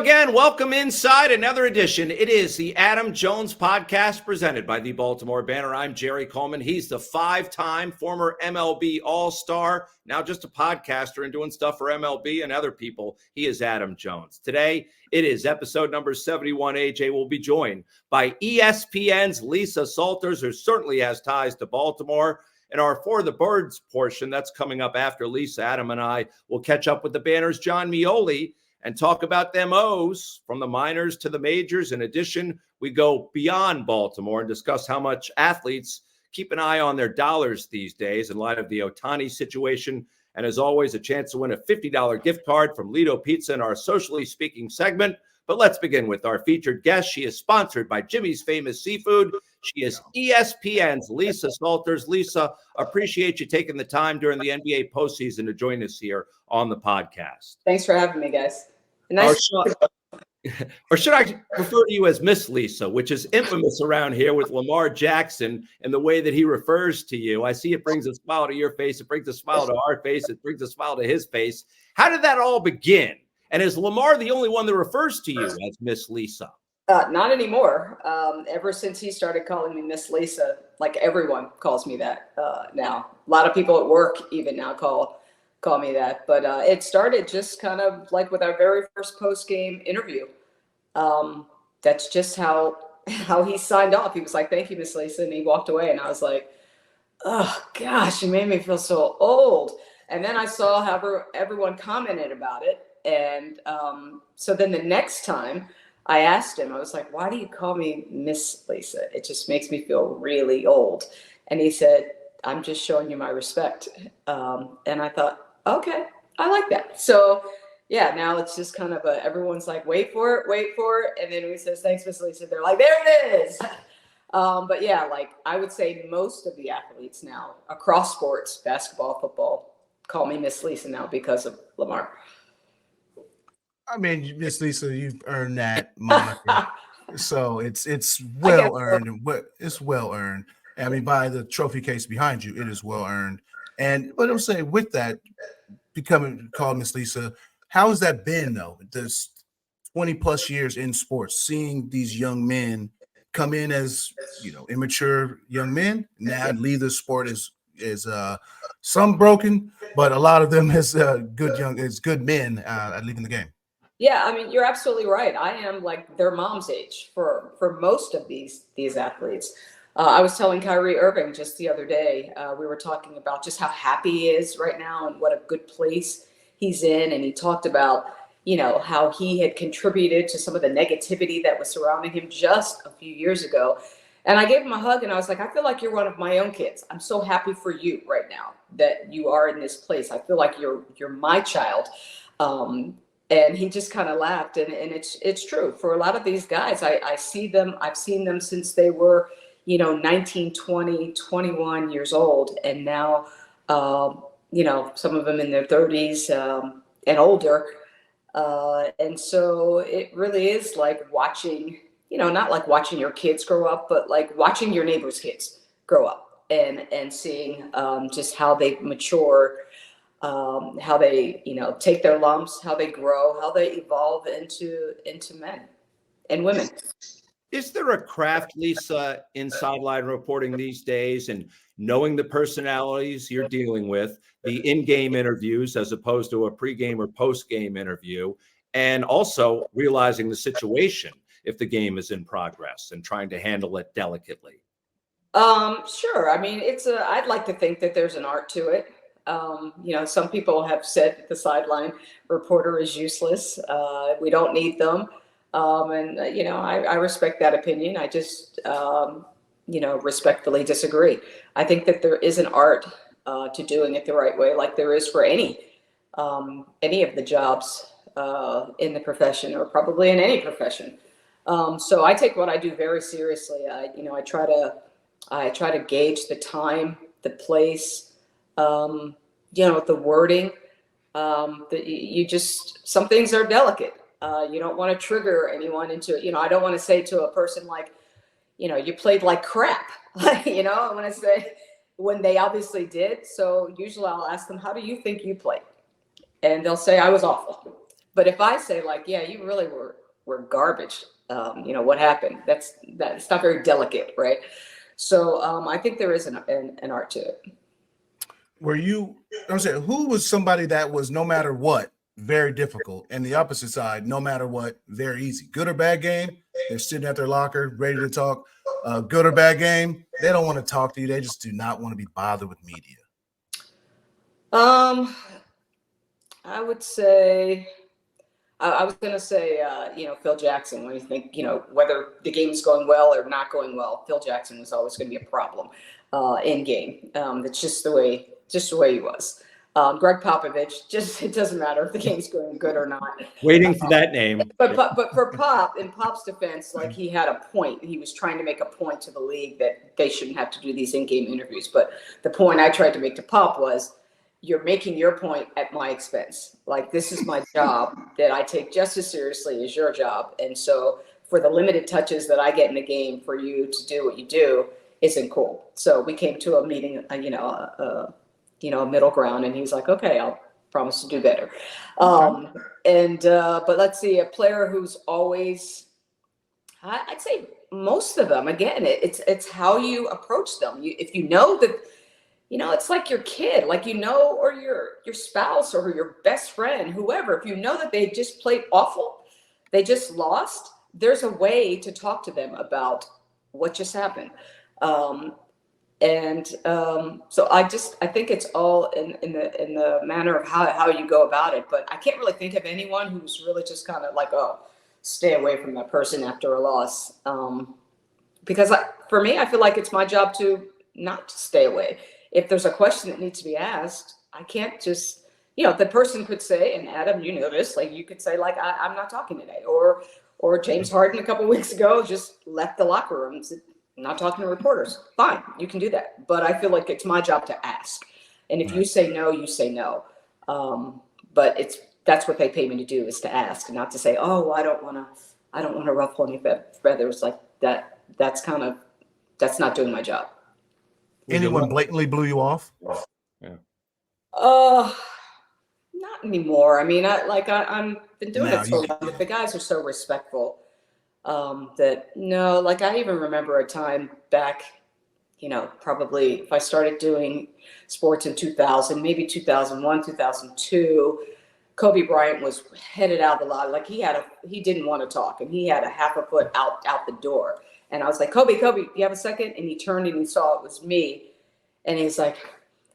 again. Welcome inside another edition. It is the Adam Jones podcast presented by the Baltimore Banner. I'm Jerry Coleman. He's the five-time former MLB All-Star, now just a podcaster and doing stuff for MLB and other people. He is Adam Jones. Today, it is episode number 71. AJ will be joined by ESPN's Lisa Salters, who certainly has ties to Baltimore. And our For the Birds portion, that's coming up after Lisa. Adam and I will catch up with the Banner's Jon Meoli and talk about them O's from the minors to the majors. In addition, we go beyond Baltimore and discuss how much athletes keep an eye on their dollars these days in light of the Ohtani situation. And as always, a chance to win a $50 gift card from Lido Pizza in our Socially Speaking segment. But let's begin with our featured guest. She is sponsored by Jimmy's Famous Seafood. She is ESPN's Lisa Salters. Lisa, appreciate you taking the time during the NBA postseason to join us here on the podcast. Thanks for having me, guys. Nice. Or should I refer to you as Miss Lisa, which is infamous around here with Lamar Jackson and the way that he refers to you? I see it brings a smile to your face. It brings a smile to our face. It brings a smile to his face. How did that all begin? And is Lamar the only one that refers to you as Miss Lisa? Not anymore. Ever since he started calling me Miss Lisa, like everyone calls me that now. A lot of people at work even now call me that. But it started just kind of like with our very first post-game interview. That's just how he signed off. He was like, "Thank you, Miss Lisa," and he walked away. And I was like, "Oh gosh, you made me feel so old." And then I saw how everyone commented about it. And so then the next time I asked him, I was like, "Why do you call me Miss Lisa? It just makes me feel really old." And he said, "I'm just showing you my respect." And I thought, okay, I like that. So yeah, now it's just kind of everyone's like, wait for it. And then he says, "Thanks, Miss Lisa." They're like, there it is. But yeah, like I would say most of the athletes now across sports, basketball, football, call me Miss Lisa now because of Lamar. I mean, Miss Lisa, you've earned that moniker, so it's well earned, and it's well earned. I mean, by the trophy case behind you, it is well earned. And what I'm saying with that, becoming called Miss Lisa, how has that been though? This 20 plus years in sports, seeing these young men come in as immature young men, now leave the sport as some broken, but a lot of them as good men leaving the game. Yeah, I mean, you're absolutely right. I am like their mom's age for most of these athletes. I was telling Kyrie Irving just the other day, we were talking about just how happy he is right now and what a good place he's in. And he talked about, how he had contributed to some of the negativity that was surrounding him just a few years ago. And I gave him a hug and I was like, "I feel like you're one of my own kids. I'm so happy for you right now that you are in this place. I feel like you're my child." And he just kind of laughed. And it's true for a lot of these guys. I see them. I've seen them since they were, 19, 20, 21 years old. And now, some of them in their 30s and older. And so it really is like watching, not like watching your kids grow up, but like watching your neighbor's kids grow up and seeing just how they mature, how they, take their lumps, how they grow, how they evolve into men and women. Is there a craft, Lisa, in sideline reporting these days and knowing the personalities you're dealing with, the in-game interviews as opposed to a pregame or post-game interview, and also realizing the situation if the game is in progress and trying to handle it delicately? Sure. I mean, I'd like to think that there's an art to it. Some people have said that the sideline reporter is useless. We don't need them. I respect that opinion. I just, respectfully disagree. I think that there is an art to doing it the right way, like there is for any of the jobs in the profession, or probably in any profession. So I take what I do very seriously. I try to gauge the time, the place, the wording. Some things are delicate. You don't want to trigger anyone into it. I don't want to say to a person like, you played like crap. I want to say when they obviously did. So usually I'll ask them, "How do you think you played?" And they'll say, "I was awful." But if I say like, yeah, you really were garbage, what happened? That's not very delicate, right? So I think there is an art to it. I'm saying, who was somebody that was, no matter what, very difficult, and the opposite side, no matter what, very easy? Good or bad game, they're sitting at their locker ready to talk. Good or bad game, they don't want to talk to you. They just do not want to be bothered with media. I would say, I was going to say, Phil Jackson. When you think, whether the game's going well or not going well, Phil Jackson was always going to be a problem in game. That's just the way he was. Greg Popovich, it doesn't matter if the game's going good or not. Waiting for that name. But for Pop, in Pop's defense, like, he had a point. He was trying to make a point to the league that they shouldn't have to do these in-game interviews. But the point I tried to make to Pop was, you're making your point at my expense. Like, this is my job that I take just as seriously as your job. And so for the limited touches that I get in the game, for you to do what you do isn't cool. So we came to a meeting, a middle ground, and he was like, okay, I'll promise to do better. But let's see, a player who's always, I'd say most of them, again, it's how you approach them. If you know that, it's like your kid, like, or your spouse or your best friend, whoever, if you know that they just played awful, they just lost, there's a way to talk to them about what just happened. So I think it's all in the manner of how you go about it. But I can't really think of anyone who's really just kind of like, oh, stay away from that person after a loss. Because for me, I feel like it's my job to not stay away. If there's a question that needs to be asked, I can't just, the person could say, and Adam, you know this, like, you could say, like, I'm not talking today, or James Harden a couple of weeks ago just left the locker room and said, I'm not talking to reporters. Fine, you can do that. But I feel like it's my job to ask. And if you say no, you say no. But that's what they pay me to do, is to ask, not to say, oh, I don't want to ruffle any feathers like that. That's not doing my job. Anyone blatantly blew you off? Yeah. Not anymore. I mean, I'm been doing it so long. The guys are so respectful that no, like, I even remember a time back, probably if I started doing sports in 2000, maybe 2001, 2002, Kobe Bryant was headed out the lot. Like, he didn't want to talk, and he had a half a foot out the door. And I was like, Kobe, you have a second? And he turned and he saw it was me. And he's like,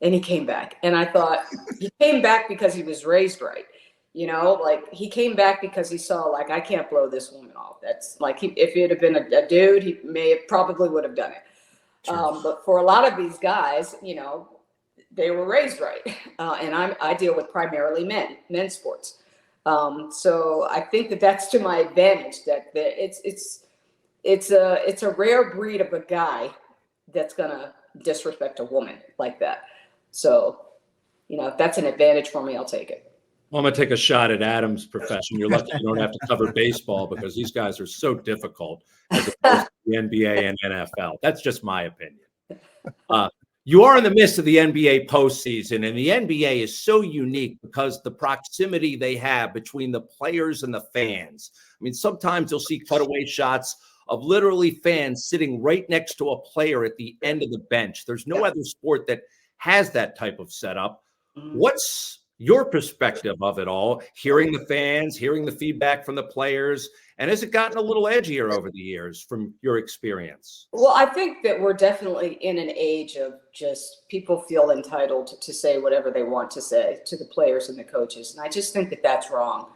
and he came back. And I thought, he came back because he was raised right. Like, he came back because he saw, like, I can't blow this woman off. That's like, if it had been a dude, he probably would have done it. Sure. But for a lot of these guys, they were raised right. And I deal with primarily men's sports. So I think that's to my advantage, that it's a rare breed of a guy that's gonna disrespect a woman like that. So, if that's an advantage for me, I'll take it. Well, I'm gonna take a shot at Adam's profession. You're lucky you don't have to cover baseball, because these guys are so difficult as opposed to the NBA and NFL. That's just my opinion. You are in the midst of the NBA postseason, and the NBA is so unique because the proximity they have between the players and the fans. I mean, sometimes you'll see cutaway shots of literally fans sitting right next to a player at the end of the bench. There's no other sport that has that type of setup. What's your perspective of it all, hearing the fans, hearing the feedback from the players, and has it gotten a little edgier over the years from your experience? Well, I think that we're definitely in an age of just people feel entitled to say whatever they want to say to the players and the coaches. And I just think that that's wrong.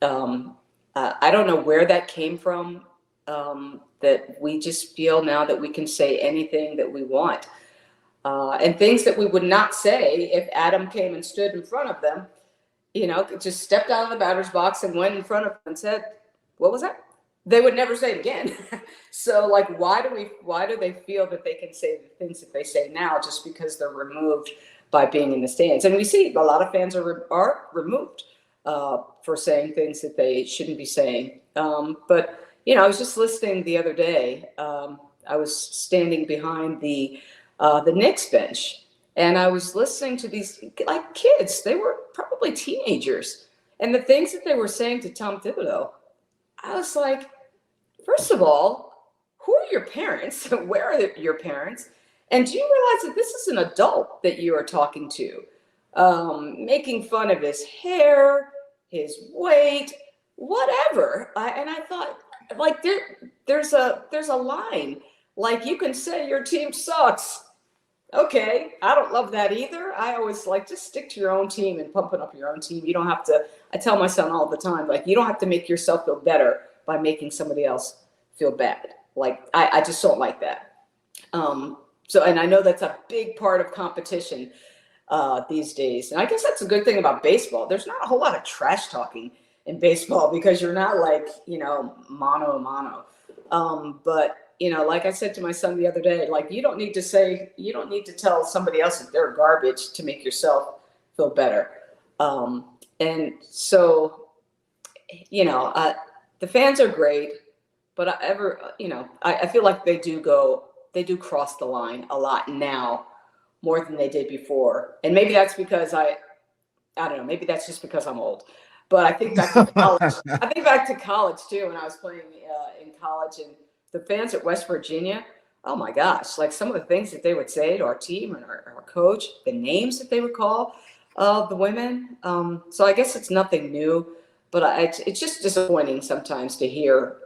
I don't know where that came from, that we just feel now that we can say anything that we want. And things that we would not say if Adam came and stood in front of them, just stepped out of the batter's box and went in front of them and said, what was that? They would never say it again. So, like, why do they feel that they can say the things that they say now just because they're removed by being in the stands? And we see a lot of fans are removed for saying things that they shouldn't be saying. But I was just listening the other day. I was standing behind the Knicks bench, and I was listening to these, like, kids. They were probably teenagers, And the things that they were saying to Tom Thibodeau, I was like, first of all, who are your parents? Where are your parents? And do you realize that this is an adult that you are talking to, making fun of his hair, his weight, whatever? And I thought, like, there's a line. Like, you can say your team sucks. Okay, I don't love that either. I always like, just stick to your own team and pumping up your own team. You don't have to, I tell my son all the time, like, you don't have to make yourself feel better by making somebody else feel bad. Like, I just don't like that. So, and I know that's a big part of competition these days. And I guess that's a good thing about baseball. There's not a whole lot of trash talking in baseball because you're not like, mano a mano. But like I said to my son the other day, like, you don't need to tell somebody else that they're garbage to make yourself feel better. And so, the fans are great, but I feel like they do cross the line a lot now, more than they did before. And maybe that's because I don't know, maybe that's just because I'm old. But I think back to college. I think back to college too, when I was playing in college, and the fans at West Virginia, oh my gosh, like some of the things that they would say to our team and our coach, the names that they would call the women. So I guess it's nothing new, but it's just disappointing sometimes to hear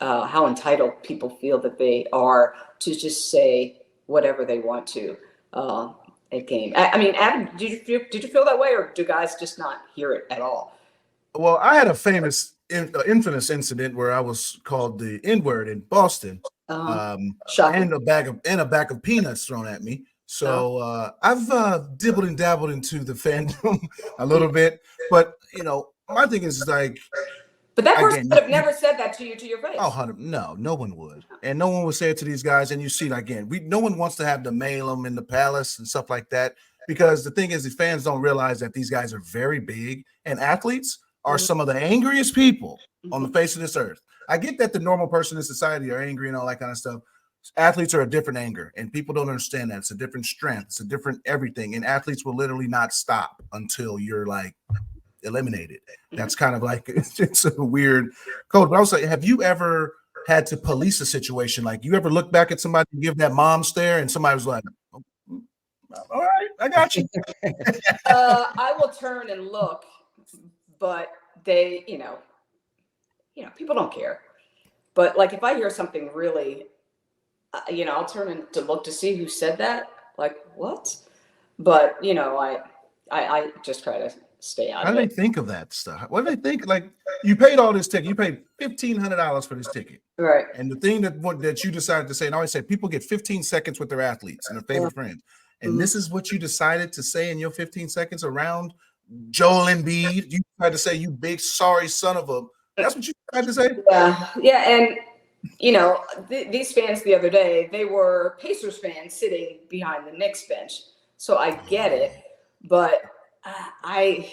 how entitled people feel that they are to just say whatever they want to at game. I mean, Adam, did you feel that way, or do guys just not hear it at all? Well, I had a infamous incident where I was called the N-word in Boston, Shocking. and a bag of peanuts thrown at me. So I've dibbled and dabbled into the fandom a little bit, but my thing is like. But that person would have never said that to you to your face. Oh, no one would, and no one would say it to these guys. And you see, again, no one wants to have to mail them in the palace and stuff like that, because the thing is, the fans don't realize that these guys are very big, and athletes are some of the angriest people on the face of this earth. I get that the normal person in society are angry and all that kind of stuff. Athletes are a different anger, and people don't understand that. It's a different strength. It's a different everything, and athletes will literally not stop until you're like eliminated. That's kind of like, it's a weird code. But I was like, have you ever had to police a situation? Like, you ever look back at somebody and give that mom stare, and somebody was like, oh, all right, I got you. I will turn and look, but they, people don't care. But like, if I hear something really, I'll turn to look to see who said that. Like, what? But I just try to stay out of it. How do they think of that stuff? What do they think? Like, you paid all this ticket. You paid $1,500 for this ticket. Right. And the thing that you decided to say, and I always say, people get 15 seconds with their athletes and their favorite friends. And this is what you decided to say in your 15 seconds around Joel Embiid. You tried to say, you big sorry son of a. That's what you tried to say? Yeah. And, these fans the other day, they were Pacers fans sitting behind the Knicks bench. So I get it. But I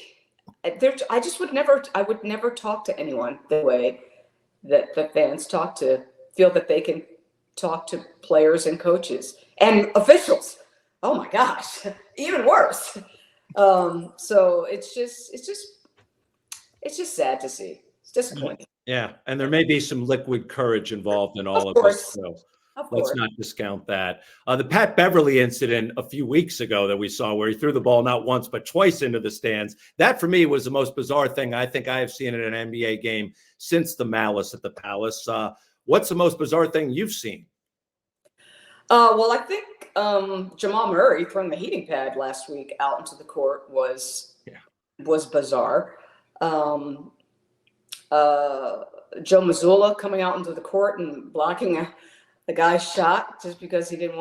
would never talk to anyone the way that the fans feel that they can talk to players and coaches and officials. Oh my gosh, even worse. So it's just sad to see. It's disappointing. Yeah, and there may be some liquid courage involved in all of this. So let's not discount that. The Pat Beverly incident a few weeks ago that we saw, where he threw the ball not once but twice into the stands, that for me was the most bizarre thing I think I have seen in an NBA game since the malice at the Palace. What's the most bizarre thing you've seen? Well, I think Jamal Murray throwing the heating pad last week out into the court was bizarre. Joe Mazzulla coming out into the court and blocking the guy's shot just because he didn't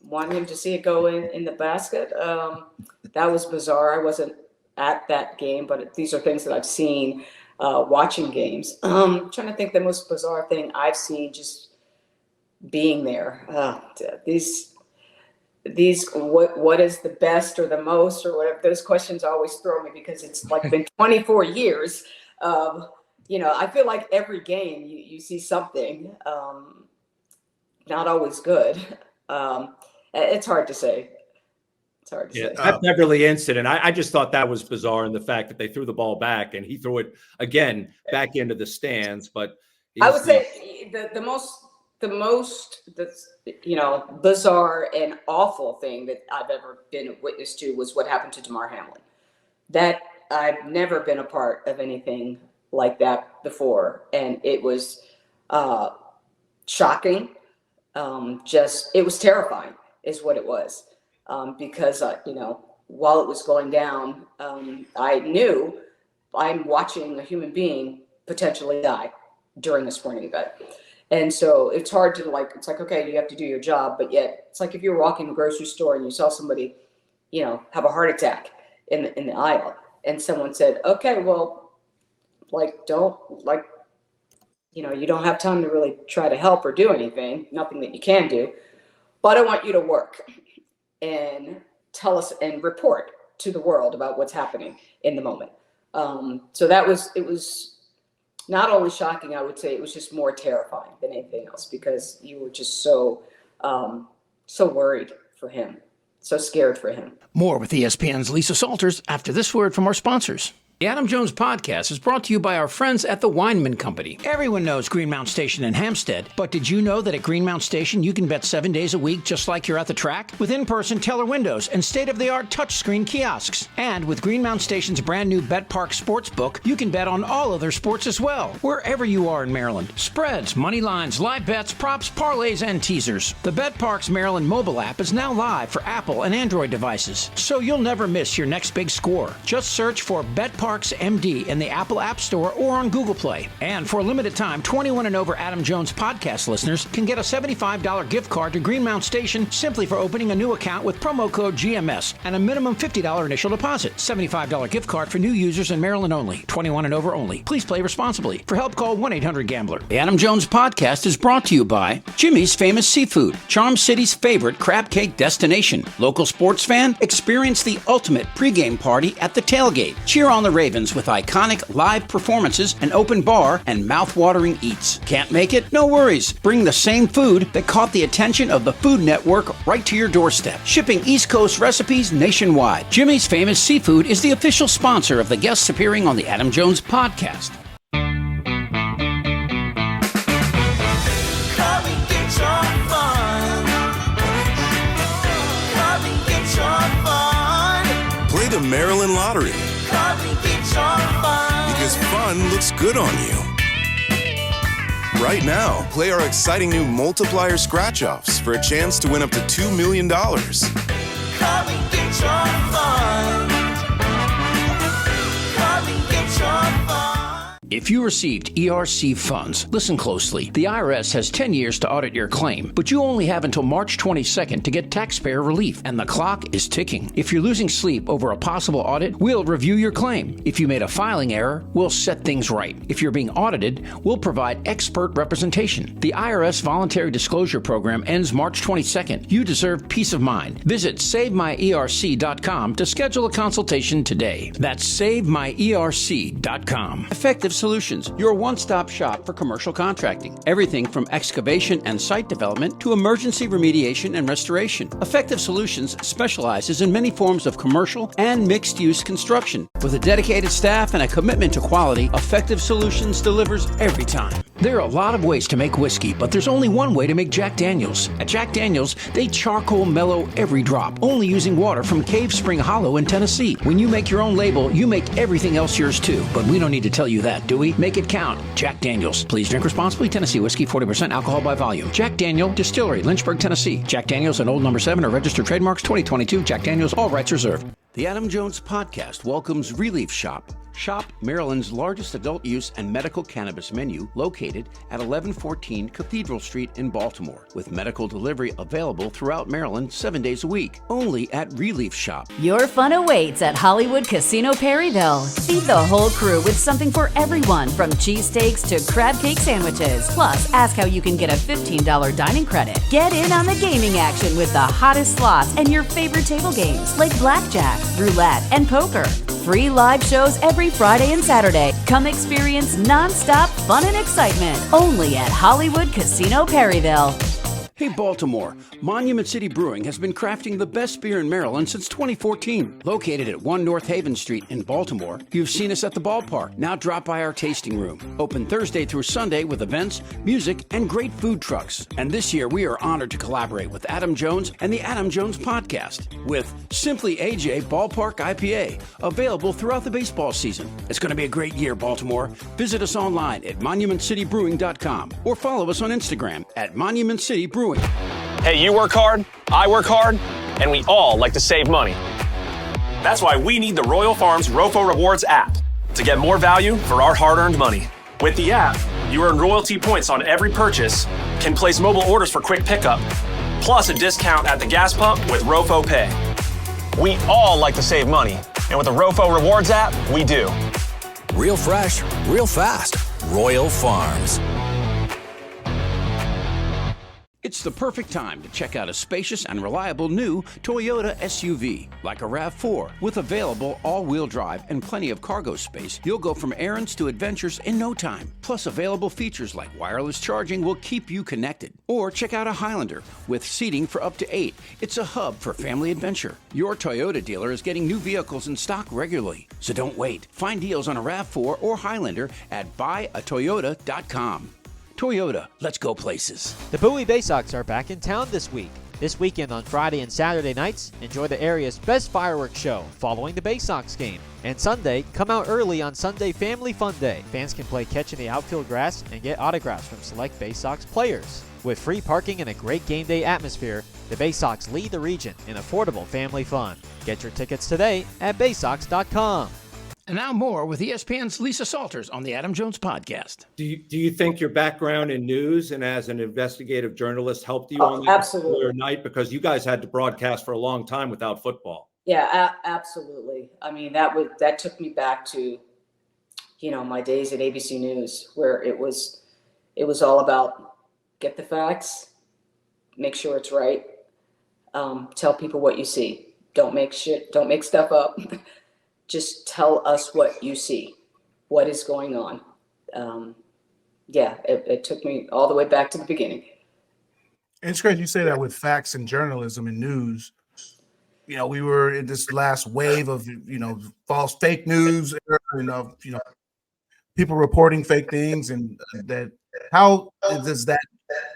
want him to see it go in the basket. That was bizarre. I wasn't at that game, but these are things that I've seen watching games. Trying to think the most bizarre thing I've seen just being there. These what is the best or the most or whatever, those questions always throw me, because it's like been 24 years. I feel like every game you see something not always good. It's hard to say. It's hard to Yeah, say. that Beverly incident, I just thought that was bizarre in the fact that they threw the ball back and he threw it again back into the stands. But I would say the most bizarre and awful thing that I've ever been a witness to was what happened to Damar Hamlin. That I've never been a part of anything like that before, and it was shocking. It was terrifying, is what it was. Because while it was going down, I knew I'm watching a human being potentially die during a sporting event. And so it's hard to it's like, okay, you have to do your job, but yet it's like if you're walking the grocery store and you saw somebody, have a heart attack in the aisle, and someone said, okay, well, you don't have time to really try to help or do anything, nothing that you can do, but I want you to work and tell us and report to the world about what's happening in the moment. So it was not only shocking, I would say it was just more terrifying than anything else, because you were just so worried for him, so scared for him. More with ESPN's Lisa Salters after this word from our sponsors. The Adam Jones Podcast is brought to you by our friends at the Weinman Company. Everyone knows Greenmount Station in Hampstead, but did you know that at Greenmount Station you can bet 7 days a week just like you're at the track? With in-person teller windows and state-of-the-art touchscreen kiosks. And with Greenmount Station's brand new Bet Park Sportsbook, you can bet on all other sports as well, wherever you are in Maryland. Spreads, money lines, live bets, props, parlays, and teasers. The Bet Parks Maryland mobile app is now live for Apple and Android devices, so you'll never miss your next big score. Just search for Bet Parks MD in the Apple App Store or on Google Play. And for a limited time, 21 and over Adam Jones podcast listeners can get a $75 gift card to Greenmount Station simply for opening a new account with promo code GMS and a minimum $50 initial deposit. $75 gift card for new users in Maryland only. 21 and over only. Please play responsibly. For help, call 1-800-GAMBLER. The Adam Jones podcast is brought to you by Jimmy's Famous Seafood, Charm City's favorite crab cake destination. Local sports fan, experience the ultimate pregame party at the tailgate. Cheer on the Ravens with iconic live performances, an open bar, and mouth-watering eats. Can't make it? No worries. Bring the same food that caught the attention of the Food Network right to your doorstep. Shipping East Coast recipes nationwide. Jimmy's Famous Seafood is the official sponsor of the guests appearing on the Adam Jones podcast. Play the Maryland Lottery. Because fun looks good on you. Right now, play our exciting new multiplier scratch-offs for a chance to win up to $2 million. Come and get your fun. Come and get your fun. If you received ERC funds, listen closely. The IRS has 10 years to audit your claim, but you only have until March 22nd to get taxpayer relief, and the clock is ticking. If you're losing sleep over a possible audit, we'll review your claim. If you made a filing error, we'll set things right. If you're being audited, we'll provide expert representation. The IRS Voluntary Disclosure Program ends March 22nd. You deserve peace of mind. Visit SaveMyERC.com to schedule a consultation today. That's SaveMyERC.com. Effective Solutions, your one-stop shop for commercial contracting. Everything from excavation and site development to emergency remediation and restoration. Effective Solutions specializes in many forms of commercial and mixed-use construction. With a dedicated staff and a commitment to quality, Effective Solutions delivers every time. There are a lot of ways to make whiskey, but there's only one way to make Jack Daniels. At Jack Daniels, they charcoal mellow every drop, only using water from Cave Spring Hollow in Tennessee. When you make your own label, you make everything else yours too. But we don't need to tell you that, do we? Make it count. Jack Daniels. Please drink responsibly. Tennessee whiskey, 40% alcohol by volume. Jack Daniel Distillery, Lynchburg, Tennessee. Jack Daniels and Old No. 7 are registered trademarks. 2022. Jack Daniels. All rights reserved. The Adam Jones Podcast welcomes Relief Shop. Shop Maryland's largest adult use and medical cannabis menu, located at 1114 Cathedral Street in Baltimore, with medical delivery available throughout Maryland 7 days a week, only at Relief Shop. Your fun awaits at Hollywood Casino Perryville. Feed the whole crew with something for everyone, from cheesesteaks to crab cake sandwiches. Plus, ask how you can get a $15 dining credit. Get in on the gaming action with the hottest slots and your favorite table games like blackjack, roulette, and poker. Free live shows every Friday and Saturday. Come experience non-stop fun and excitement only at Hollywood Casino Perryville. Hey Baltimore, Monument City Brewing has been crafting the best beer in Maryland since 2014. Located at 1 North Haven Street in Baltimore, you've seen us at the ballpark. Now drop by our tasting room. Open Thursday through Sunday with events, music, and great food trucks. And this year we are honored to collaborate with Adam Jones and the Adam Jones Podcast with Simply AJ Ballpark IPA, available throughout the baseball season. It's going to be a great year, Baltimore. Visit us online at monumentcitybrewing.com or follow us on Instagram at Monument City Brewing. Hey, you work hard, I work hard, and we all like to save money. That's why we need the Royal Farms ROFO Rewards app to get more value for our hard-earned money. With the app, you earn royalty points on every purchase, can place mobile orders for quick pickup, plus a discount at the gas pump with ROFO Pay. We all like to save money, and with the ROFO Rewards app, we do. Real fresh, real fast. Royal Farms. It's the perfect time to check out a spacious and reliable new Toyota SUV, like a RAV4. With available all-wheel drive and plenty of cargo space, you'll go from errands to adventures in no time. Plus, available features like wireless charging will keep you connected. Or check out a Highlander with seating for up to 8. It's a hub for family adventure. Your Toyota dealer is getting new vehicles in stock regularly, so don't wait. Find deals on a RAV4 or Highlander at buyatoyota.com. Toyota, let's go places. The Bowie Bay Sox are back in town this week. This weekend on Friday and Saturday nights, enjoy the area's best fireworks show following the Bay Sox game. And Sunday, come out early on Sunday Family Fun Day. Fans can play catch in the outfield grass and get autographs from select Bay Sox players. With free parking and a great game day atmosphere, the Bay Sox lead the region in affordable family fun. Get your tickets today at baysox.com. And now more with ESPN's Lisa Salters on the Adam Jones Podcast. Do you think your background in news and as an investigative journalist helped you on that particular night? Because you guys had to broadcast for a long time without football. Yeah, absolutely. I mean, that took me back to, my days at ABC News, where it was all about get the facts, make sure it's right, tell people what you see, don't make stuff up. Just tell us what you see, what is going on. It took me all the way back to the beginning. And it's great you say that with facts and journalism and news. We were in this last wave of, false fake news, people reporting fake things, and that how does that,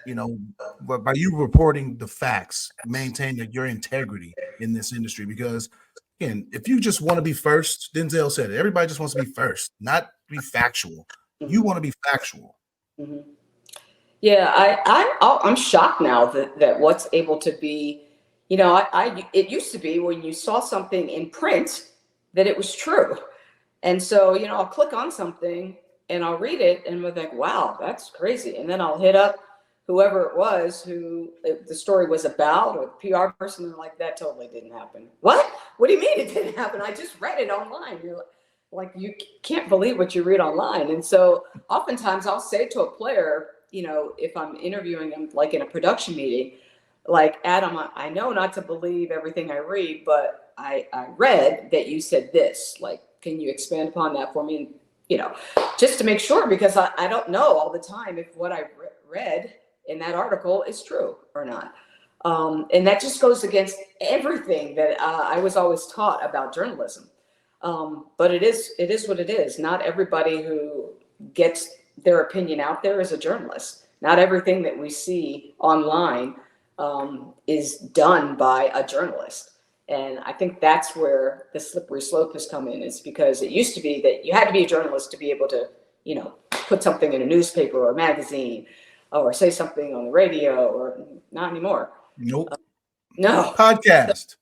by you reporting the facts, maintain your integrity in this industry? Because again, if you just want to be first, Denzel said it. Everybody just wants to be first, not be factual. You want to be factual. Mm-hmm. Yeah, I'm shocked now that what's able to be, it used to be when you saw something in print that it was true. And so, I'll click on something and I'll read it and we're like, wow, that's crazy. And then I'll hit up whoever it was who the story was about, or the PR person, and like, that totally didn't happen. What do you mean it didn't happen? I just read it online. You're like, you can't believe what you read online. And so oftentimes I'll say to a player, if I'm interviewing them, like in a production meeting, like, Adam, I know not to believe everything I read, but I read that you said this. Like, can you expand upon that for me? Just to make sure, because I don't know all the time if what I read in that article is true or not. And that just goes against everything that I was always taught about journalism. But it is what it is. Not everybody who gets their opinion out there is a journalist. Not everything that we see online is done by a journalist. And I think that's where the slippery slope has come in, is because it used to be that you had to be a journalist to be able to, put something in a newspaper or a magazine, or say something on the radio, or not anymore. Nope. No. Podcast.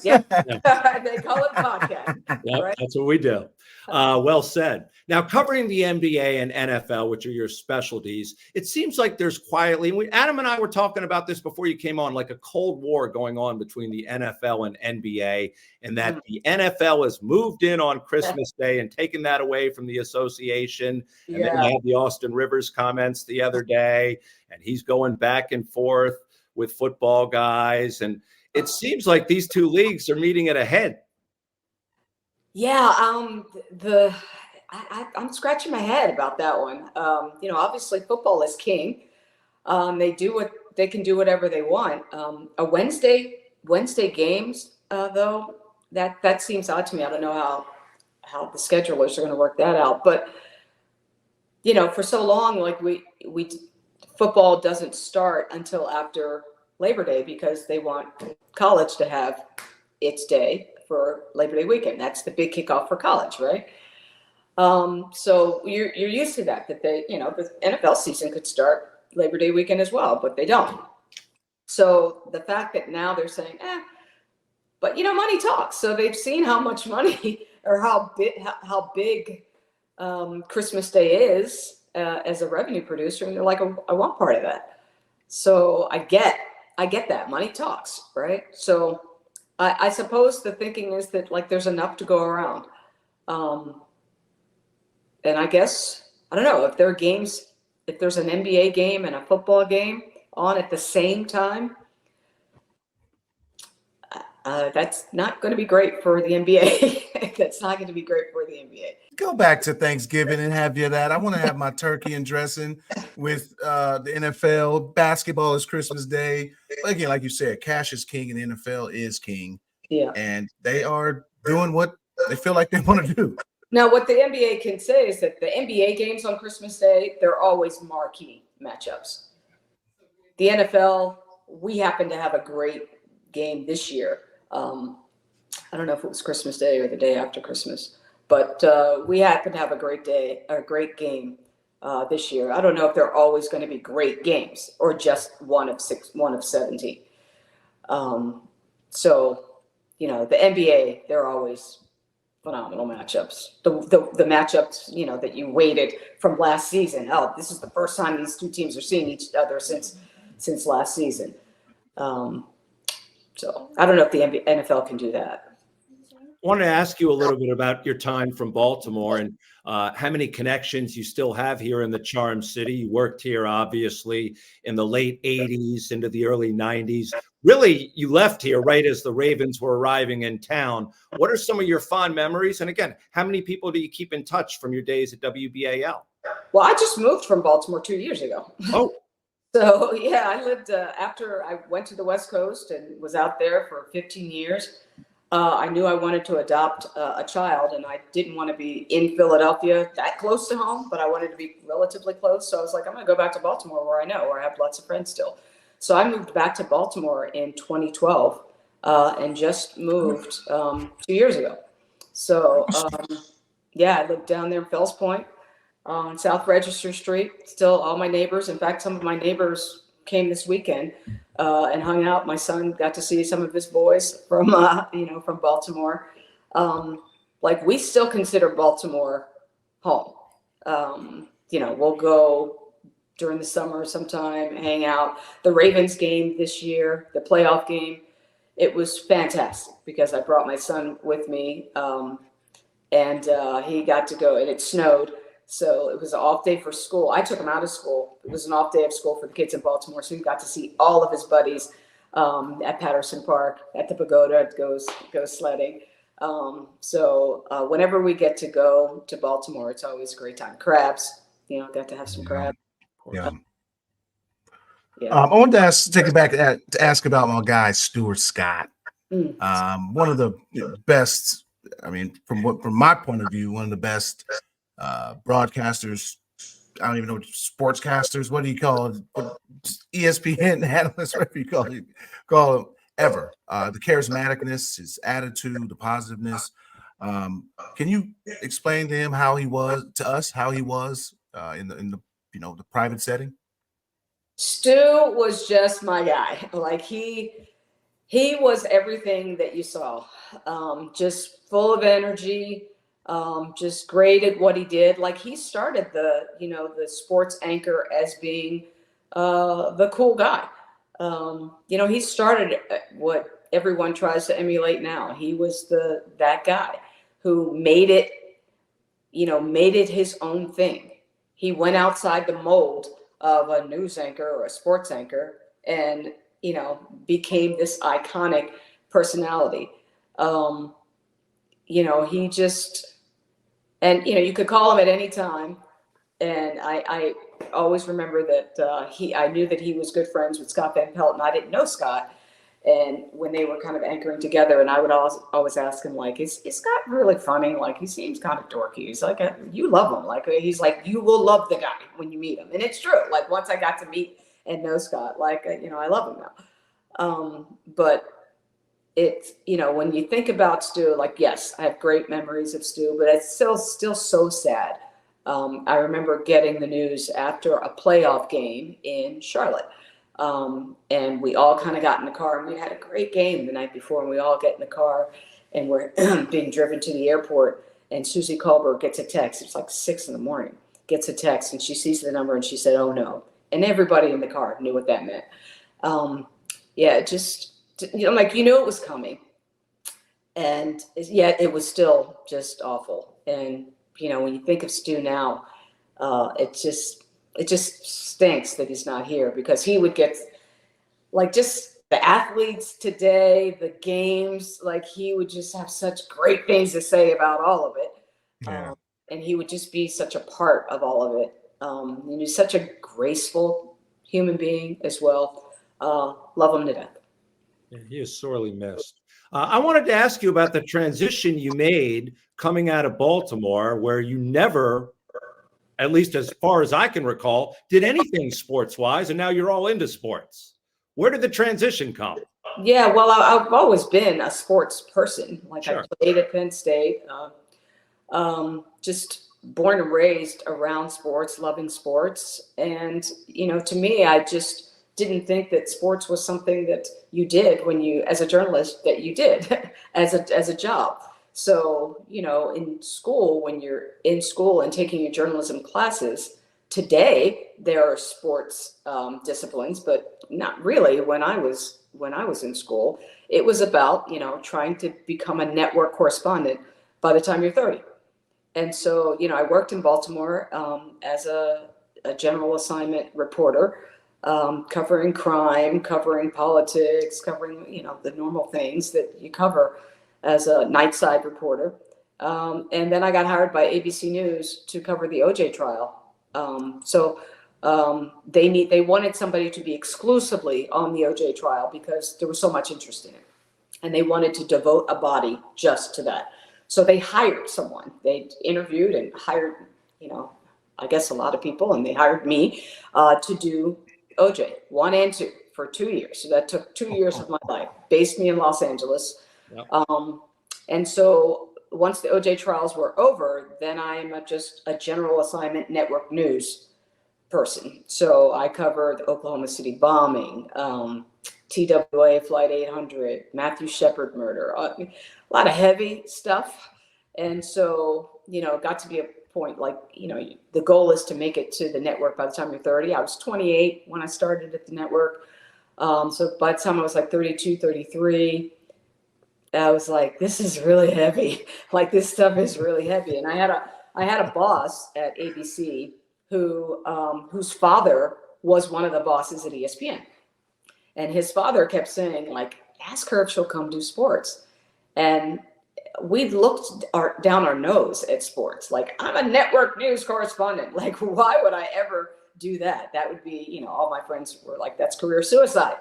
Yeah. They call it podcast. Yep, right? That's what we do. Well said. Now, covering the NBA and NFL, which are your specialties, it seems like there's quietly, and Adam and I were talking about this before you came on, like a cold war going on between the NFL and NBA, and that the NFL has moved in on Christmas Day and taken that away from the association. And then you had the Austin Rivers comments the other day, and he's going back and forth with football guys. And it seems like these two leagues are meeting at a head. Yeah, I'm scratching my head about that one. Obviously football is king. They do what they can do whatever they want. A Wednesday games, though, that seems odd to me. I don't know how the schedulers are going to work that out. But, for so long, like we football doesn't start until after Labor Day because they want college to have its day for Labor Day weekend. That's the big kickoff for college, right? So you're used to that they, the NFL season could start Labor Day weekend as well, but they don't. So the fact that now they're saying, but money talks. So they've seen how much money or how big Christmas Day is as a revenue producer, and they're like, I want part of that. So I get that money talks, right? So I suppose the thinking is that like there's enough to go around. And I guess, I don't know, if there are games, if there's an NBA game and a football game on at the same time, that's not going to be great for the NBA. That's not going to be great for the NBA. Go back to Thanksgiving and have you that. I want to have my turkey and dressing with the NFL. Basketball is Christmas Day. Again, like you said, cash is king and the NFL is king. Yeah. And they are doing what they feel like they want to do. Now, what the NBA can say is that the NBA games on Christmas Day, they're always marquee matchups. The NFL, we happen to have a great game this year. I don't know if it was Christmas Day or the day after Christmas, but we happen to have a great game this year. I don't know if they're always going to be great games or just one of 17. So, the NBA, they're always phenomenal matchups. The matchups, that you waited from last season. Oh, this is the first time these two teams are seeing each other since last season. So I don't know if the NFL can do that. I wanted to ask you a little bit about your time from Baltimore and how many connections you still have here in the Charm City. You worked here, obviously, in the late 80s into the early 90s. Really, you left here right as the Ravens were arriving in town. What are some of your fond memories? And again, how many people do you keep in touch from your days at WBAL? Well, I just moved from Baltimore 2 years ago. Oh. So, yeah, I lived after I went to the West Coast and was out there for 15 years. I knew I wanted to adopt a child, and I didn't want to be in Philadelphia that close to home, but I wanted to be relatively close. So I was like, I'm going to go back to Baltimore where I have lots of friends still. So I moved back to Baltimore in 2012 and just moved 2 years ago. So, I lived down there in Fells Point on South Register Street. Still all my neighbors. In fact, some of my neighbors came this weekend and hung out. My son got to see some of his boys from Baltimore. We still consider Baltimore home. We'll go during the summer sometime, hang out. The Ravens game this year, the playoff game, it was fantastic because I brought my son with me and he got to go, and it snowed. So it was an off day for school. I took him out of school. It was an off day of school for the kids in Baltimore. So he got to see all of his buddies at Patterson Park, at the pagoda, go sledding. So whenever we get to go to Baltimore, it's always a great time. Crabs, got to have some crabs. Yeah. I wanted to take it back to ask about my guy, Stuart Scott. One of the best, from my point of view, one of the best broadcasters. I don't even know, sportscasters. What do you call it? ESPN analysts, whatever you call him, ever. The charismaticness, his attitude, the positiveness. Can you explain to him how he was in the private setting? Stu was just my guy. Like he was everything that you saw. Just full of energy. Just great at what he did. Like he started the sports anchor as being the cool guy. He started what everyone tries to emulate now. He was that guy who made it his own thing. He went outside the mold of a news anchor or a sports anchor and, became this iconic personality. He just, and, you could call him at any time And I always remember that I knew that he was good friends with Scott Van Pelt, and I didn't know Scott. And when they were kind of anchoring together, and I would always ask him, like, is Scott really funny? Like, he seems kind of dorky. He's like, you love him. Like, he's like, you will love the guy when you meet him. And it's true. Like, once I got to meet and know Scott, like, I love him now. But it's, when you think about Stu, like, yes, I have great memories of Stu, but it's still so sad. I remember getting the news after a playoff game in Charlotte. And we all kind of got in the car, and we had a great game the night before, and we all get in the car and we're being driven to the airport, and Susie Colbert gets a text. It's like 6 a.m, gets a text, and she sees the number and she said, "Oh no." And everybody in the car knew what that meant. Just, like, it was coming, and it was still just awful. And, when you think of Stu now, it just stinks that he's not here, because he would get, like, just the athletes today, the games, like, he would just have such great things to say about all of it. Yeah. And he would just be such a part of all of it. And he's such a graceful human being as well. Love him to death. Yeah, he is sorely missed. I wanted to ask you about the transition you made coming out of Baltimore, where you never, at least as far as I can recall, did anything sports-wise, and now you're all into sports. Where did the transition come? Yeah, well, I've always been a sports person. Like, sure. I played at Penn State, just born and raised around sports, loving sports. And, to me, I just didn't think that sports was something that you did when you, as a journalist, that you did as a job. So, in school, when you're in school and taking your journalism classes, today there are sports disciplines, but not really. When I was in school, it was about, trying to become a network correspondent by the time you're 30. And so, I worked in Baltimore as a general assignment reporter, covering crime, covering politics, covering, the normal things that you cover as a nightside reporter. And then I got hired by ABC News to cover the OJ trial. They wanted somebody to be exclusively on the OJ trial because there was so much interest in it. And they wanted to devote a body just to that. So they hired someone. They interviewed and hired, I guess a lot of people, and they hired me to do OJ 1 and 2 for 2 years. So that took 2 years of my life, based me in Los Angeles. Yep. And so once the OJ trials were over, then I'm just a general assignment network news person. So I covered the Oklahoma City bombing, TWA Flight 800, Matthew Shepard murder, a lot of heavy stuff. And so, got to be a point, like, the goal is to make it to the network by the time you're 30. I was 28 when I started at the network. So by the time I was like 32, 33, I was like, this is really heavy. Like, this stuff is really heavy. And I had a boss at ABC whose father was one of the bosses at ESPN. And his father kept saying, like, ask her if she'll come do sports. And we looked down our nose at sports. Like, I'm a network news correspondent. Like, why would I ever do that? That would be, all my friends were like, that's career suicide.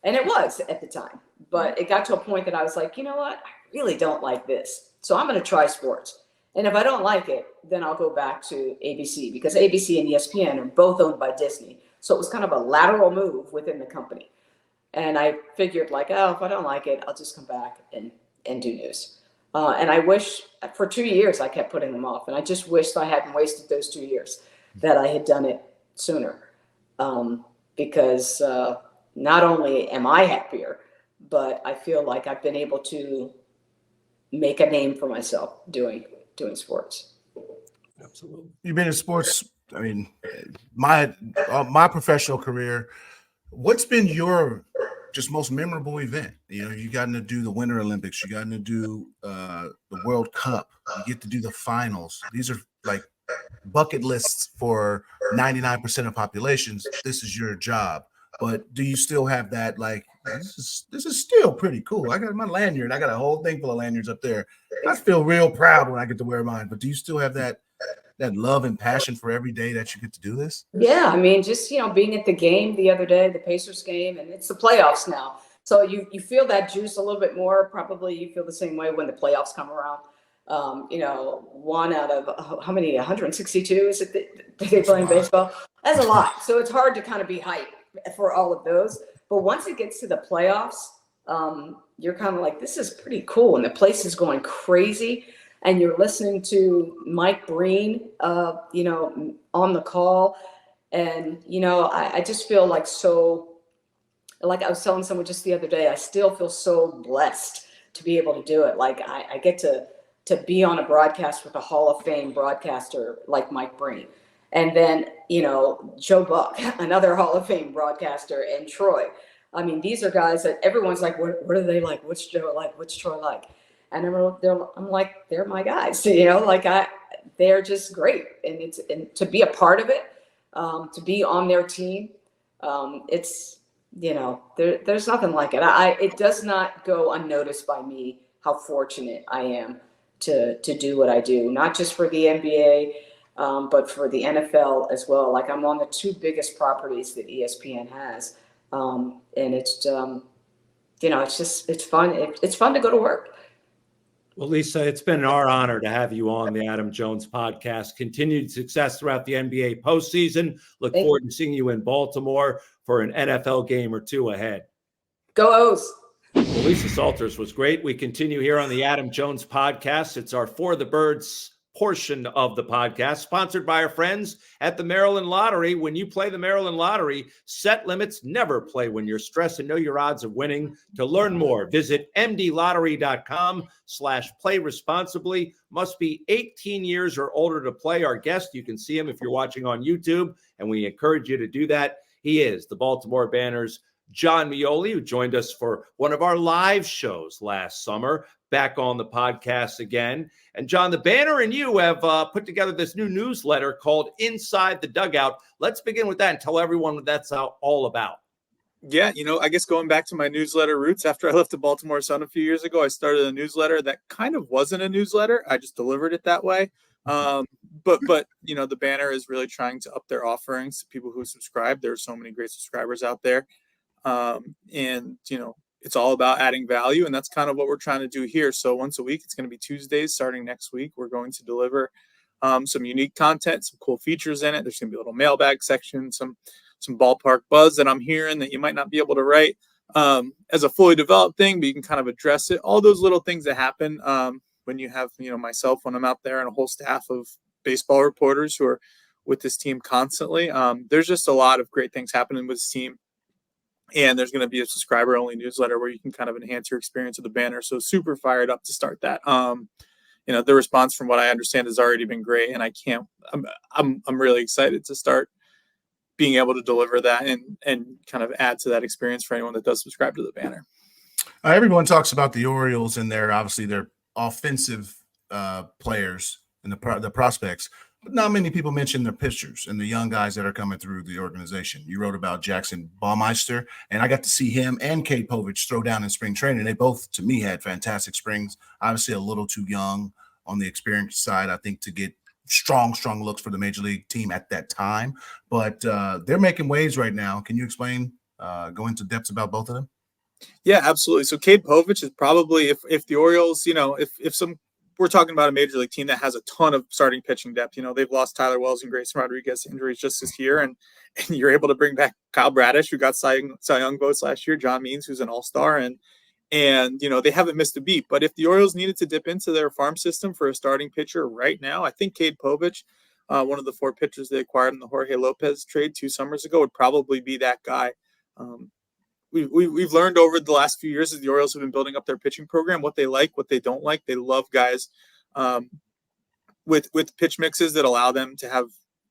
And it was at the time. But it got to a point that I was like, you know what? I really don't like this. So I'm going to try sports. And if I don't like it, then I'll go back to ABC, because ABC and ESPN are both owned by Disney. So it was kind of a lateral move within the company. And I figured, like, oh, if I don't like it, I'll just come back and do news. And I wish, for 2 years, I kept putting them off. And I just wished I hadn't wasted those 2 years, that I had done it sooner. Because not only am I happier, but I feel like I've been able to make a name for myself doing sports. Absolutely. You've been in sports. I mean, my professional career, what's been your just most memorable event? You gotten to do the Winter Olympics, you gotten to do the World Cup, you get to do the finals. These are like bucket lists for 99% of populations. This is your job. But do you still have that, like, this is still pretty cool? I got my lanyard. I got a whole thing full of lanyards up there. I feel real proud when I get to wear mine. But do you still have that that love and passion for every day that you get to do this? Yeah, I mean, just being at the game the other day, the Pacers game, and it's the playoffs now. So you feel that juice a little bit more. Probably you feel the same way when the playoffs come around. One out of how many? 162 is it that they play in baseball? That's a lot. So it's hard to kind of be hyped for all of those. But once it gets to the playoffs, you're kind of like, this is pretty cool, and the place is going crazy. And you're listening to Mike Breen, on the call, and I just feel like I was telling someone just the other day, I still feel so blessed to be able to do it. Like I get to be on a broadcast with a Hall of Fame broadcaster like Mike Breen. And then, Joe Buck, another Hall of Fame broadcaster, and Troy. I mean, these are guys that everyone's like, what are they like? What's Joe like? What's Troy like? And I'm like, they're my guys, they're just great. And to be a part of it, to be on their team, it's, there's nothing like it. It does not go unnoticed by me how fortunate I am to do what I do, not just for the NBA, but for the NFL as well. Like, I'm on the two biggest properties that ESPN has. And it's, it's fun. It's fun to go to work. Well, Lisa, it's been our honor to have you on the Adam Jones podcast. Continued success throughout the NBA postseason. Look forward to seeing you in Baltimore for an NFL game or two ahead. Go O's. Well, Lisa Salters was great. We continue here on the Adam Jones podcast. It's our For the Birds portion of the podcast, sponsored by our friends at the Maryland Lottery. When you play the Maryland Lottery, set limits, never play when you're stressed, and know your odds of winning. To learn more, visit mdlottery.com/play responsibly. Must be 18 years or older to play. Our guest, you can see him if you're watching on YouTube, and we encourage you to do that. He is the Baltimore Banner's Jon Meoli, who joined us for one of our live shows last summer, back on the podcast again. And Jon, the Banner and you have put together this new newsletter called Inside the Dugout. Let's begin with that and tell everyone what that's all about. Yeah, I guess going back to my newsletter roots, after I left the Baltimore Sun a few years ago, I started a newsletter that kind of wasn't a newsletter. I just delivered it that way. But the Banner is really trying to up their offerings to people who subscribe. There are so many great subscribers out there. It's all about adding value, and that's kind of what we're trying to do here. So once a week, it's going to be Tuesdays starting next week. We're going to deliver some unique content, some cool features in it. There's going to be a little mailbag section, some ballpark buzz that I'm hearing that you might not be able to write as a fully developed thing, but you can kind of address it. All those little things that happen when you have, myself when I'm out there and a whole staff of baseball reporters who are with this team constantly. There's just a lot of great things happening with this team. And there's going to be a subscriber-only newsletter where you can kind of enhance your experience with the Banner. So super fired up to start that. The response from what I understand has already been great, and I'm really excited to start being able to deliver that and kind of add to that experience for anyone that does subscribe to the Banner. Everyone talks about the Orioles and their offensive players and the prospects. But not many people mention the pitchers and the young guys that are coming through the organization. You wrote about Jackson Baumeister, and I got to see him and Cade Povich throw down in spring training. They both, to me, had fantastic springs. Obviously, a little too young on the experience side, I think, to get strong looks for the major league team at that time. But they're making waves right now. Can you explain, go into depth about both of them? Yeah, absolutely. So Cade Povich is probably, if the Orioles, we're talking about a major league team that has a ton of starting pitching depth. They've lost Tyler Wells and Grayson Rodriguez to injuries just this year. And you're able to bring back Kyle Bradish, who got Cy Young votes last year, John Means, who's an all-star. And they haven't missed a beat. But if the Orioles needed to dip into their farm system for a starting pitcher right now, I think Cade Povich, one of the 4 pitchers they acquired in the Jorge Lopez trade 2 summers ago, would probably be that guy. We've learned over the last few years as the Orioles have been building up their pitching program, what they like, what they don't like. They love guys with pitch mixes that allow them to have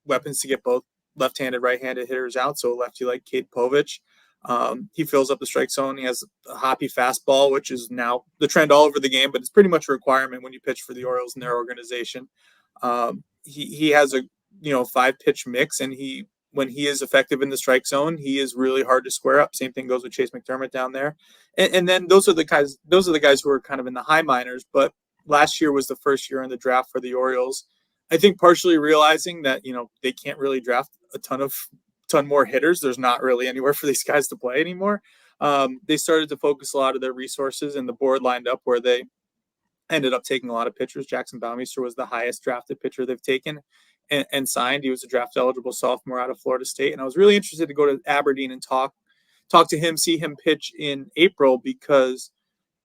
weapons to get both left-handed, right-handed hitters out. So a lefty like Cade Povich, he fills up the strike zone. He has a hoppy fastball, which is now the trend all over the game, but it's pretty much a requirement when you pitch for the Orioles in their organization. He has a 5-pitch mix, and when he is effective in the strike zone, he is really hard to square up. Same thing goes with Chase McDermott down there. And then those are the guys who are kind of in the high minors. But last year was the first year in the draft for the Orioles I think partially realizing that, they can't really draft a ton more hitters. There's not really anywhere for these guys to play anymore. They started to focus a lot of their resources, and the board lined up where they ended up taking a lot of pitchers. Jackson Baumeister was the highest drafted pitcher they've taken and signed. He was a draft eligible sophomore out of Florida State. And I was really interested to go to Aberdeen and talk to him, see him pitch in April, because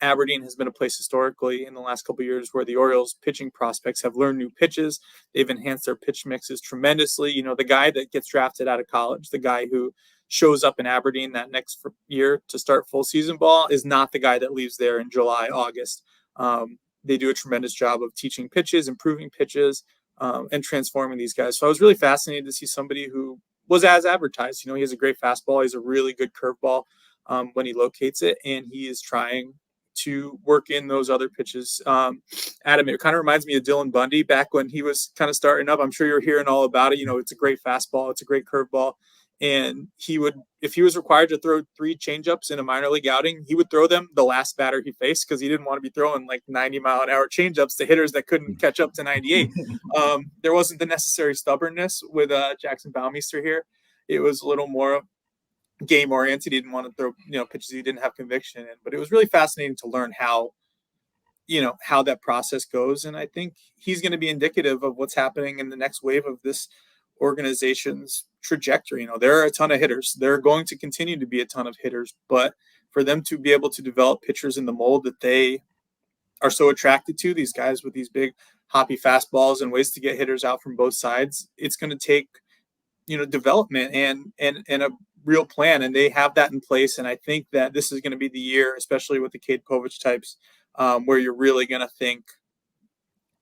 Aberdeen has been a place historically in the last couple of years where the Orioles pitching prospects have learned new pitches. They've enhanced their pitch mixes tremendously. The guy that gets drafted out of college, the guy who shows up in Aberdeen that next year to start full season ball, is not the guy that leaves there in July, August. They do a tremendous job of teaching pitches, improving pitches, and transforming these guys. So I was really fascinated to see somebody who was as advertised. He has a great fastball. He's a really good curveball when he locates it, and he is trying to work in those other pitches. Adam, it kind of reminds me of Dylan Bundy back when he was kind of starting up. I'm sure you're hearing all about it. It's a great fastball. It's a great curveball. And he would, if he was required to throw 3 changeups in a minor league outing, he would throw them the last batter he faced, because he didn't want to be throwing like 90-mile-an-hour changeups to hitters that couldn't catch up to 98. There wasn't the necessary stubbornness with Jackson Baumeister here. It was a little more game oriented. He didn't want to throw pitches he didn't have conviction in. But it was really fascinating to learn how that process goes. And I think he's going to be indicative of what's happening in the next wave of this organization's trajectory. There are a ton of hitters. There are going to continue to be a ton of hitters, but for them to be able to develop pitchers in the mold that they are so attracted to, these guys with these big hoppy fastballs and ways to get hitters out from both sides, it's going to take development and a real plan, and they have that in place. And I think that this is going to be the year, especially with the Cade Povich types, where you're really going to think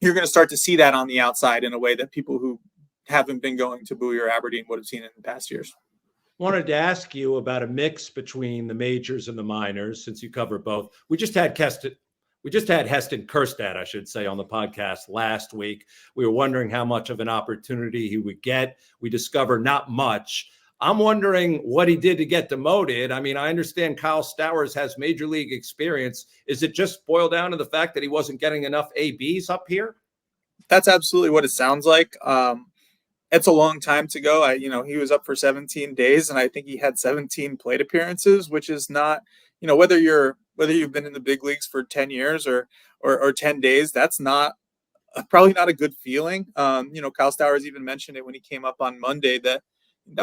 you're going to start to see that on the outside in a way that people who haven't been going to Bowie or Aberdeen would have seen in the past years. Wanted to ask you about a mix between the majors and the minors, since you cover both. We just had Heston Kjerstad, I should say, on the podcast last week. We were wondering how much of an opportunity he would get. We discovered not much. I'm wondering what he did to get demoted. I mean, I understand Kyle Stowers has major league experience. Is it just boiled down to the fact that he wasn't getting enough ABs up here? That's absolutely what it sounds like. It's a long time to go. He was up for 17 days, and I think he had 17 plate appearances, which is not, whether you've been in the big leagues for 10 years or 10 days, that's probably not a good feeling. Kyle Stowers even mentioned it when he came up on Monday that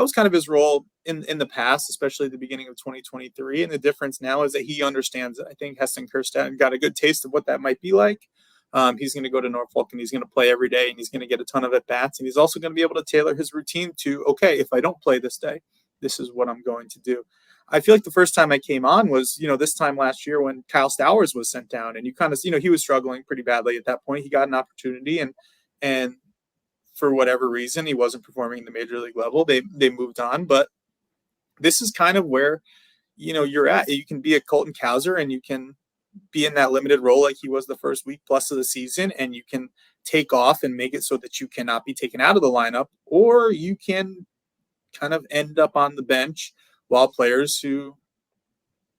was kind of his role in the past, especially at the beginning of 2023. And the difference now is that he understands it. I think Heston Kjerstad got a good taste of what that might be like. He's going to go to Norfolk, and he's going to play every day, and he's going to get a ton of at-bats. And he's also going to be able to tailor his routine to, okay, if I don't play this day, this is what I'm going to do. I feel like the first time I came on was, this time last year when Kyle Stowers was sent down, and you kind of, he was struggling pretty badly at that point. He got an opportunity, and for whatever reason, he wasn't performing in the major league level. They moved on, but this is kind of where, you're at. You can be a Colton Cowser, and you can be in that limited role like he was the first week plus of the season, and you can take off and make it so that you cannot be taken out of the lineup, or you can kind of end up on the bench while players who,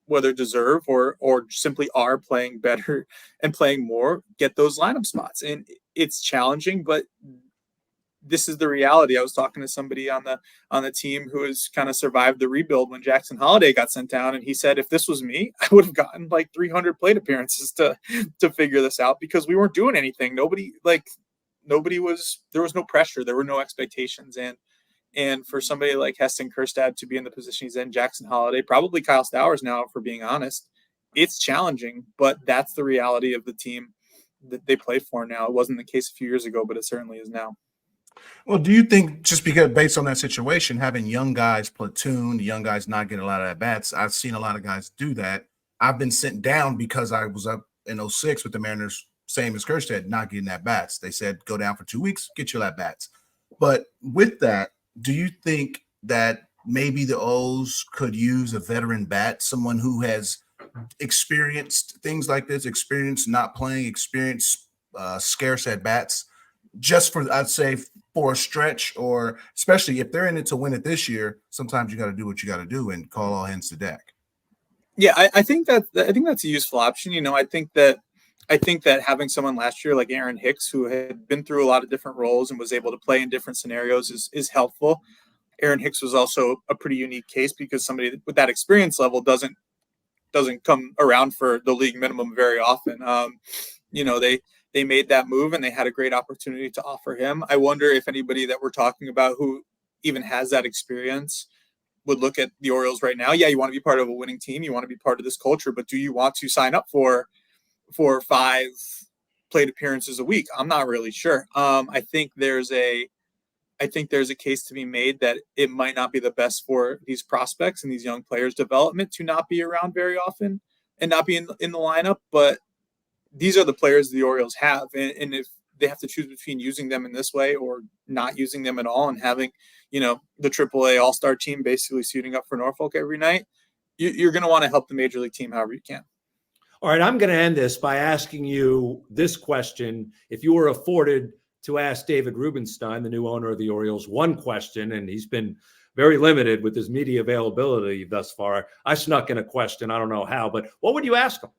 whether deserve or simply are playing better and playing more, get those lineup spots. And it's challenging, but this is the reality. I was talking to somebody on the team who has kind of survived the rebuild when Jackson Holliday got sent down, and he said, if this was me, I would have gotten like 300 plate appearances to figure this out, because we weren't doing anything. There was no pressure, there were no expectations, and for somebody like Heston Kjerstad to be in the position he's in, Jackson Holliday, probably Kyle Stowers now, for being honest, it's challenging, but that's the reality of the team that they play for now. It wasn't the case a few years ago, but it certainly is now. Well, do you think, just because based on that situation, having young guys platoon, young guys not getting a lot of at-bats, I've seen a lot of guys do that. I've been sent down because I was up in 06 with the Mariners, same as Kjerstad, not getting at-bats. They said, go down for 2 weeks, get your at-bats. But with that, do you think that maybe the O's could use a veteran bat, someone who has experienced things like this, experience not playing, experience scarce at-bats, just for, I'd say, for a stretch, or especially if they're in it to win it this year, sometimes you got to do what you got to do and call all hands to deck. Yeah, I think that's a useful option. I think that I think that having someone last year like Aaron Hicks, who had been through a lot of different roles and was able to play in different scenarios, is helpful. Aaron Hicks was also a pretty unique case because somebody with that experience level doesn't come around for the league minimum very often. They made that move and they had a great opportunity to offer him. I wonder if anybody that we're talking about who even has that experience would look at the Orioles right now. Yeah, you want to be part of a winning team. You want to be part of this culture, but do you want to sign up for 5 plate appearances a week? I'm not really sure. I think there's a case to be made that it might not be the best for these prospects and these young players' development to not be around very often and not be in the lineup. But these are the players the Orioles have. And if they have to choose between using them in this way or not using them at all and having, the AAA All-Star team basically suiting up for Norfolk every night, you're going to want to help the major league team however you can. All right, I'm going to end this by asking you this question. If you were afforded to ask David Rubenstein, the new owner of the Orioles, one question, and he's been very limited with his media availability thus far. I snuck in a question. I don't know how, but what would you ask him?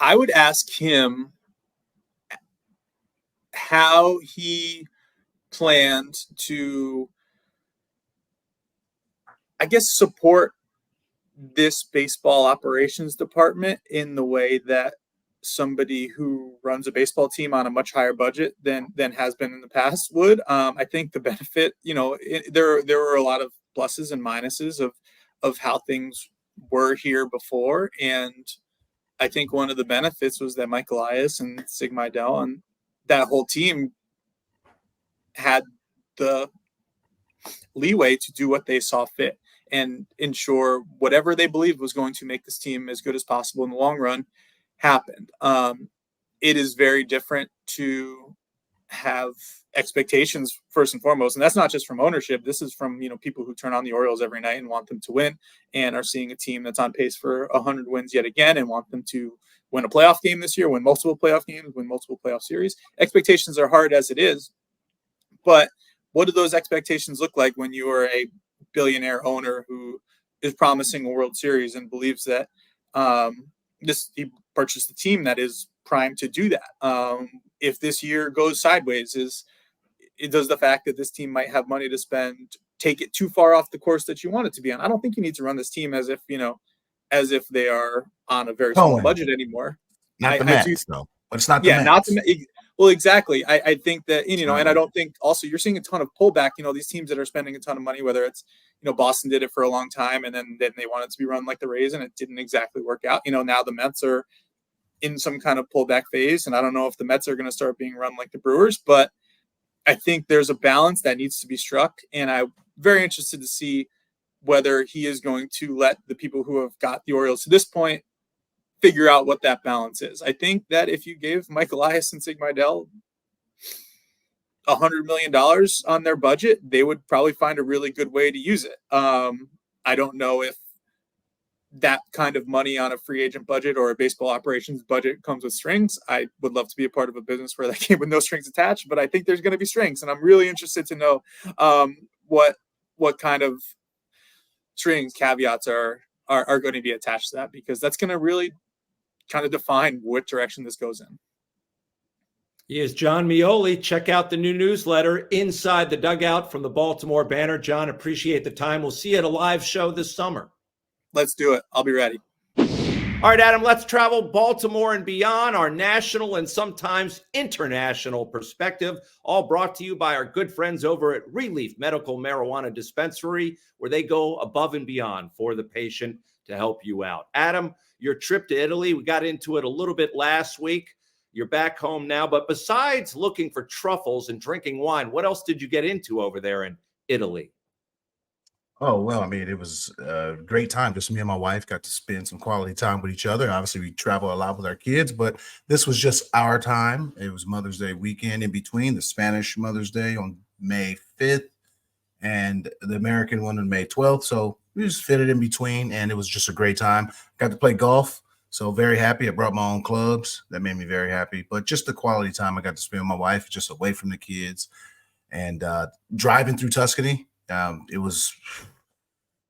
I would ask him how he planned to, I guess, support this baseball operations department in the way that somebody who runs a baseball team on a much higher budget than has been in the past would. I think the benefit, there were a lot of pluses and minuses of how things were here before. And I think one of the benefits was that Mike Elias and Sig Mejdal and that whole team had the leeway to do what they saw fit and ensure whatever they believed was going to make this team as good as possible in the long run happened. It is very different to have expectations first and foremost, and that's not just from ownership. This is from people who turn on the Orioles every night and want them to win, and are seeing a team that's on pace for 100 wins yet again, and want them to win a playoff game this year, win multiple playoff games, win multiple playoff series. Expectations are hard as it is, but what do those expectations look like when you are a billionaire owner who is promising a World Series and believes that he purchased a team that is primed to do that? If this year goes sideways, does the fact that this team might have money to spend take it too far off the course that you want it to be on? I don't think you need to run this team as if they are on a very small budget anymore. Not the Mets, though. But it's not the Mets. Not the. Well, exactly. I think that, and I don't think also you're seeing a ton of pullback, these teams that are spending a ton of money, whether it's, Boston did it for a long time and then they wanted to be run like the Rays and it didn't exactly work out. Now the Mets are in some kind of pullback phase. And I don't know if the Mets are going to start being run like the Brewers, but I think there's a balance that needs to be struck. And I'm very interested to see whether he is going to let the people who have got the Orioles to this point figure out what that balance is. I think that if you gave Mike Elias and Sig Mejdal $100 million on their budget, they would probably find a really good way to use it. I don't know if that kind of money on a free agent budget or a baseball operations budget comes with strings. I would love to be a part of a business where that came with no strings attached, but I think there's going to be strings, and I'm really interested to know what kind of strings, caveats are going to be attached to that, because that's going to really kind of define what direction this goes in. He is Jon Meoli. Check out the new newsletter, Inside the Dugout, from the Baltimore Banner. John, appreciate the time. We'll see you at a live show this summer. Let's do it. I'll be ready. All right, Adam, let's travel Baltimore and beyond, our national and sometimes international perspective, all brought to you by our good friends over at Relief Medical Marijuana Dispensary, where they go above and beyond for the patient to help you out. Adam, your trip to Italy, we got into it a little bit last week. You're back home now, but besides looking for truffles and drinking wine, what else did you get into over there in Italy? Oh, well, I mean, it was a great time. Just me and my wife got to spend some quality time with each other. Obviously, we travel a lot with our kids, but this was just our time. It was Mother's Day weekend in between, the Spanish Mother's Day on May 5th and the American one on May 12th. So we just fit it in between, and it was just a great time. Got to play golf, so very happy. I brought my own clubs. That made me very happy. But just the quality time I got to spend with my wife, just away from the kids, and driving through Tuscany. It was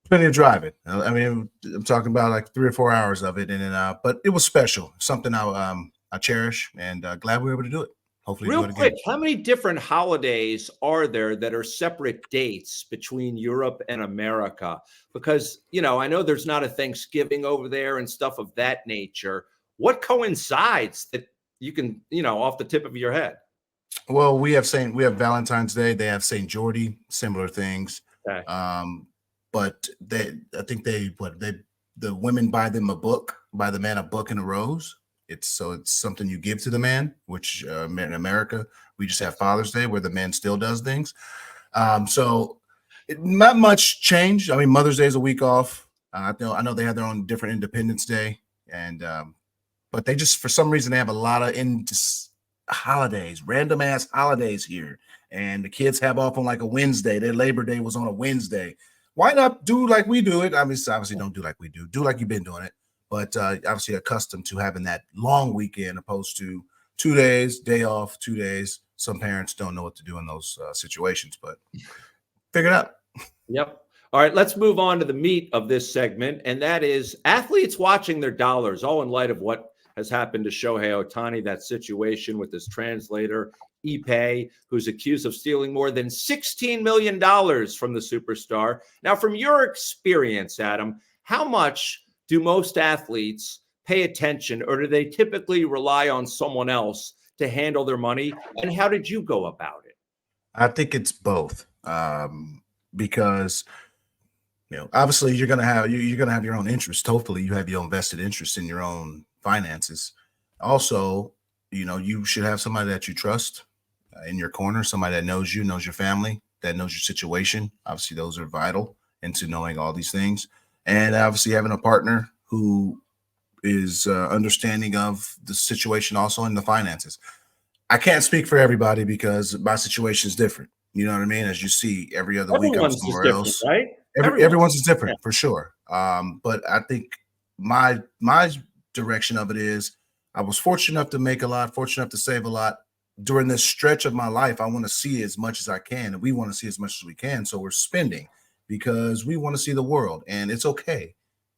plenty of driving. I mean, I'm talking about like 3 or 4 hours of it, and then, but it was special. Something I I cherish, and glad we were able to do it. Hopefully Real do it quick, again. how many different holidays are there that are separate dates between Europe and America? Because, I know there's not a Thanksgiving over there and stuff of that nature. What coincides that you can, off the tip of your head? Well, we have Valentine's Day. They have St. Geordie, similar things. Okay. But the women buy the man a book and a rose. It's something you give to the man, which in America, we just have Father's Day where the man still does things. Not much change. I mean, Mother's Day is a week off. I know they have their own different Independence Day, and but they just, for some reason, they have a lot of holidays, random ass holidays here, and the kids have off on like a Wednesday. Their Labor Day was on a Wednesday. Why not do like we do it? I mean, obviously don't do like we do. Do like you've been doing it. But obviously accustomed to having that long weekend opposed to 2 days, day off, 2 days. Some parents don't know what to do in those situations, but figure it out. Yep. All right, let's move on to the meat of this segment, and that is athletes watching their dollars, all in light of what has happened to Shohei Ohtani, that situation with his translator, Ipe, who's accused of stealing more than $16 million from the superstar. Now, from your experience, Adam, how much do most athletes pay attention, or do they typically rely on someone else to handle their money? And how did you go about it? I think it's both, because obviously you're gonna have your own interest. Hopefully, you have your own vested interest in your own finances. Also, you should have somebody that you trust in your corner, somebody that knows you, knows your family, that knows your situation. Obviously, those are vital into knowing all these things. And obviously having a partner who is understanding of the situation also in the finances. I can't speak for everybody because my situation is different. You know what I mean? As you see, every other week I'm somewhere else. Right? Everyone's is different for sure. But I think my direction of it is I was fortunate enough to make a lot, fortunate enough to save a lot. During this stretch of my life, I want to see as much as I can, and we want to see as much as we can. So we're spending because we want to see the world, and it's okay.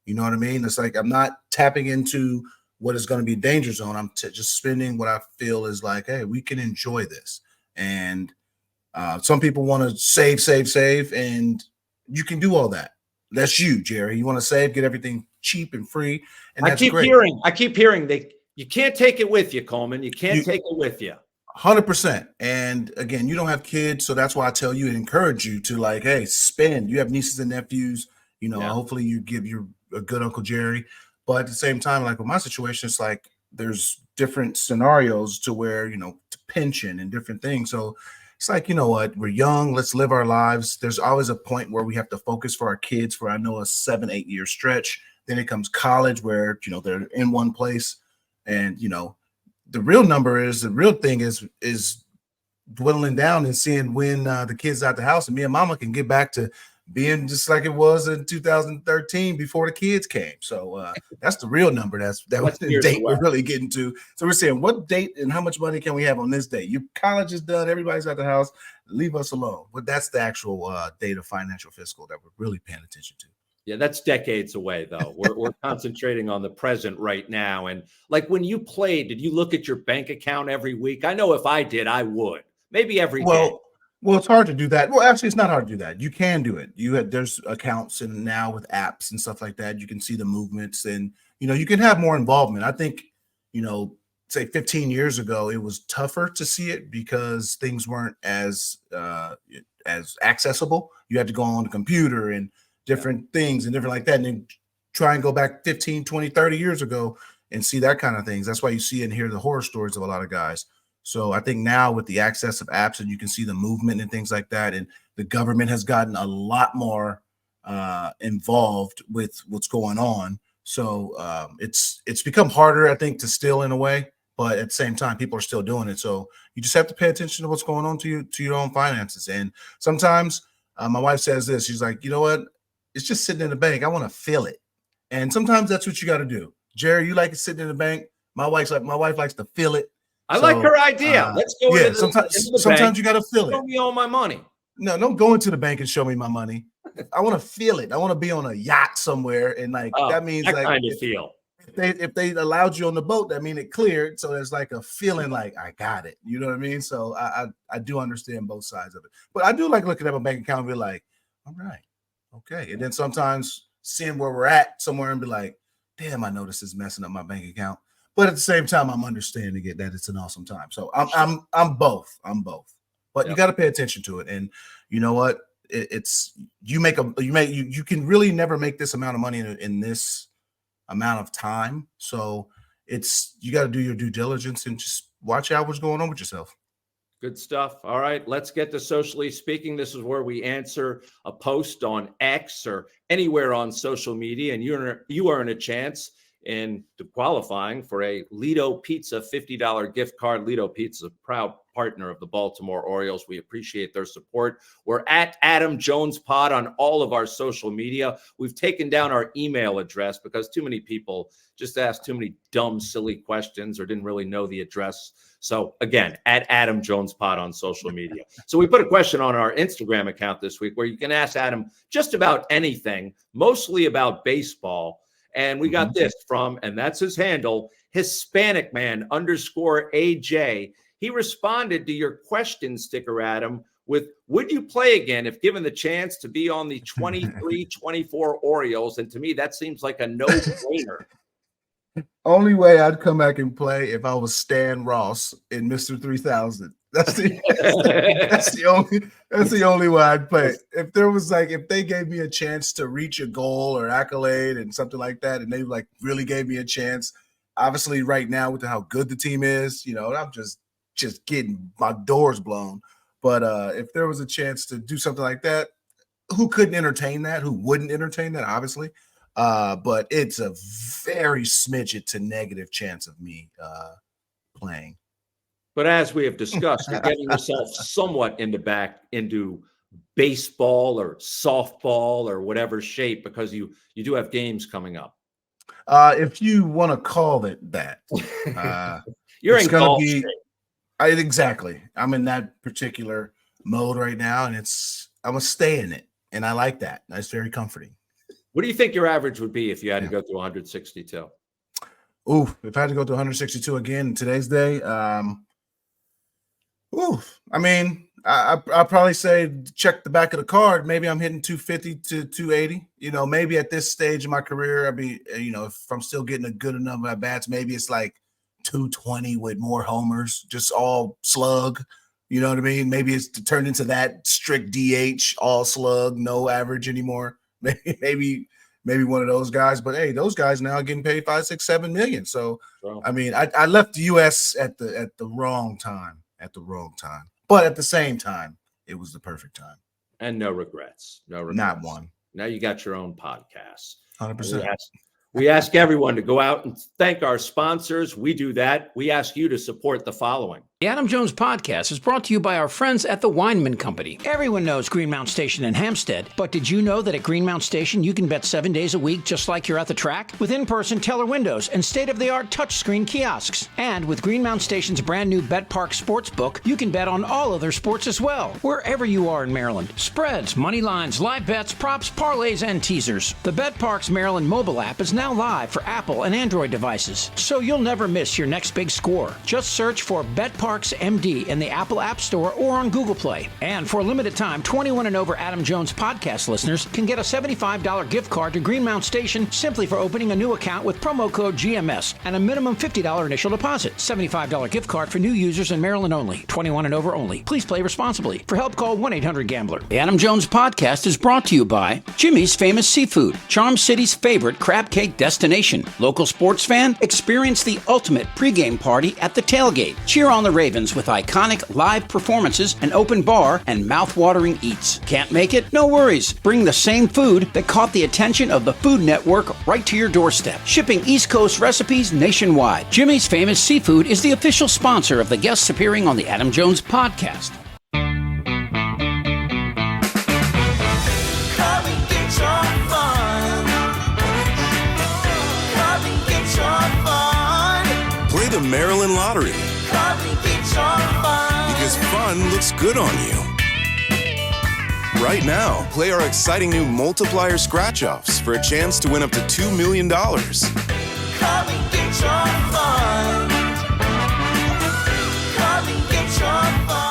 You know what I mean? It's like I'm not tapping into what is going to be danger zone. I'm just spending what I feel is like, hey, we can enjoy this. And some people want to save, and you can do all that. That's you, Jerry. You want to save, get everything cheap and free, and that's great. I keep hearing you can't take it with you, Coleman. You can't take it with you. 100%. And again, you don't have kids, so that's why I tell you and encourage you to like, hey, spend. You have nieces and nephews. Hopefully you give your a good Uncle Jerry. But at the same time, like with my situation, it's like there's different scenarios to where, to pension and different things. So it's like, you know what, we're young, let's live our lives. There's always a point where we have to focus for our kids for, I know, a 7-8 year stretch. Then it comes college where, they're in one place. And, the real thing is dwindling down and seeing when the kids out the house and me and mama can get back to being just like it was in 2013 before the kids came. So that's the real number. That's the date we're really getting to. So we're saying what date and how much money can we have on this date? Your college is done. Everybody's at the house. Leave us alone. But that's the actual date of financial fiscal that we're really paying attention to. Yeah, that's decades away, though. We're concentrating on the present right now. And like when you played, did you look at your bank account every week? I know if I did, I would. Maybe every day. Well, it's hard to do that. Well, actually, it's not hard to do that. You can do it. There's accounts, and now with apps and stuff like that, you can see the movements, and you can have more involvement. I think, say 15 years ago, it was tougher to see it because things weren't as accessible. You had to go on the computer and different things and different like that, and then try and go back 15, 20, 30 years ago and see that kind of things. That's why you see and hear the horror stories of a lot of guys. So I think now with the access of apps and you can see the movement and things like that, and the government has gotten a lot more involved with what's going on. So it's become harder, I think, to steal in a way, but at the same time, people are still doing it. So you just have to pay attention to what's going on to your own finances. And sometimes my wife says this, she's like, you know what? It's just sitting in the bank. I want to feel it. And sometimes that's what you got to do. Jerry, you like it sitting in the bank. My wife likes to feel it. I like her idea. Let's go into the bank. You got to feel it. Show me all my money. No, don't go into the bank and show me my money. I want to feel it. I want to be on a yacht somewhere, and that means that like kind of feel. if they allowed you on the boat, that mean it cleared. So there's like a feeling like I got it. You know what I mean? So I do understand both sides of it. But I do like looking at my bank account and be like, all right, okay. And then sometimes seeing where we're at somewhere and be like, damn, I know this is messing up my bank account. But at the same time, I'm understanding it that it's an awesome time. So I'm both. But you got to pay attention to it. And you know what? You can really never make this amount of money in this amount of time. So you got to do your due diligence and just watch out what's going on with yourself. Good stuff. All right, let's get to Socially Speaking. This is where we answer a post on X or anywhere on social media, and you earn a chance in qualifying for a Lido Pizza $50 gift card. Lido Pizza is a proud partner of the Baltimore Orioles. We appreciate their support. We're at Adam Jones Pod on all of our social media. We've taken down our email address because too many people just asked too many dumb, silly questions or didn't really know the address. So again, at Adam Jones Pod on social media. So we put a question on our Instagram account this week where you can ask Adam just about anything, mostly about baseball. And we got this from, and that's his handle, Hispanic Man _AJ. He responded to your question sticker, Adam, with, would you play again if given the chance to be on the 23-24 Orioles? And to me, that seems like a no-brainer. Only way I'd come back and play if I was Stan Ross in Mr. 3000. That's the only way I'd play. If they gave me a chance to reach a goal or accolade and something like that, and they like really gave me a chance, obviously right now with how good the team is, I'm just getting my doors blown. But if there was a chance to do something like that, who couldn't entertain that? Who wouldn't entertain that? Obviously. But it's a very smidget to negative chance of me playing. But as we have discussed, you're getting yourself somewhat into baseball or softball or whatever shape because you do have games coming up. If you want to call it that, you're in golf shape. Exactly. I'm in that particular mode right now, and I'm gonna stay in it, and I like that. That's very comforting. What do you think your average would be if you had to go through 162? Ooh, if I had to go to 162 again in today's day, I'd probably say check the back of the card. Maybe I'm hitting 250 to 280. Maybe at this stage of my career, I'd be, if I'm still getting a good enough at bats, maybe it's like 220 with more homers, just all slug. You know what I mean? Maybe it's turned into that strict DH, all slug, no average anymore. Maybe one of those guys, but hey, those guys now are getting paid $5, $6, $7 million. So, I left the U.S. at the wrong time. But at the same time, it was the perfect time. And no regrets. Not one. Now you got your own podcast. 100%. We ask everyone to go out and thank our sponsors. We do that. We ask you to support the following. The Adam Jones Podcast is brought to you by our friends at the Weinman Company. Everyone knows Greenmount Station in Hampstead, but did you know that at Greenmount Station you can bet 7 days a week just like you're at the track? With in-person teller windows and state-of-the-art touchscreen kiosks. And with Greenmount Station's brand new Bet Park Sportsbook, you can bet on all other sports as well, wherever you are in Maryland. Spreads, money lines, live bets, props, parlays, and teasers. The Bet Parks Maryland mobile app is now live for Apple and Android devices, so you'll never miss your next big score. Just search for Bet Parks MD in the Apple App Store or on Google Play. And for a limited time, 21 and over Adam Jones podcast listeners can get a $75 gift card to Greenmount Station simply for opening a new account with promo code GMS and a minimum $50 initial deposit. $75 gift card for new users in Maryland only. 21 and over only. Please play responsibly. For help, call 1-800-GAMBLER. The Adam Jones podcast is brought to you by Jimmy's Famous Seafood, Charm City's favorite crab cake destination. Local sports fan, experience the ultimate pregame party at the tailgate. Cheer on the Ravens with iconic live performances, an open bar, and mouth-watering eats. Can't make it? No worries. Bring the same food that caught the attention of the Food Network right to your doorstep. Shipping East Coast recipes nationwide. Jimmy's Famous Seafood is the official sponsor of the guests appearing on the Adam Jones podcast. Play the Maryland Lottery. Because fun looks good on you. Right now, play our exciting new multiplier scratch-offs for a chance to win up to $2 million. Come and get your fun. Come and get your fun.